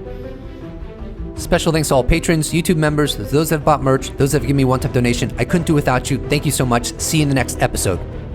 Special thanks to all patrons, YouTube members, those that have bought merch, those that have given me one-time donation. I couldn't do without you. Thank you so much. See you in the next episode.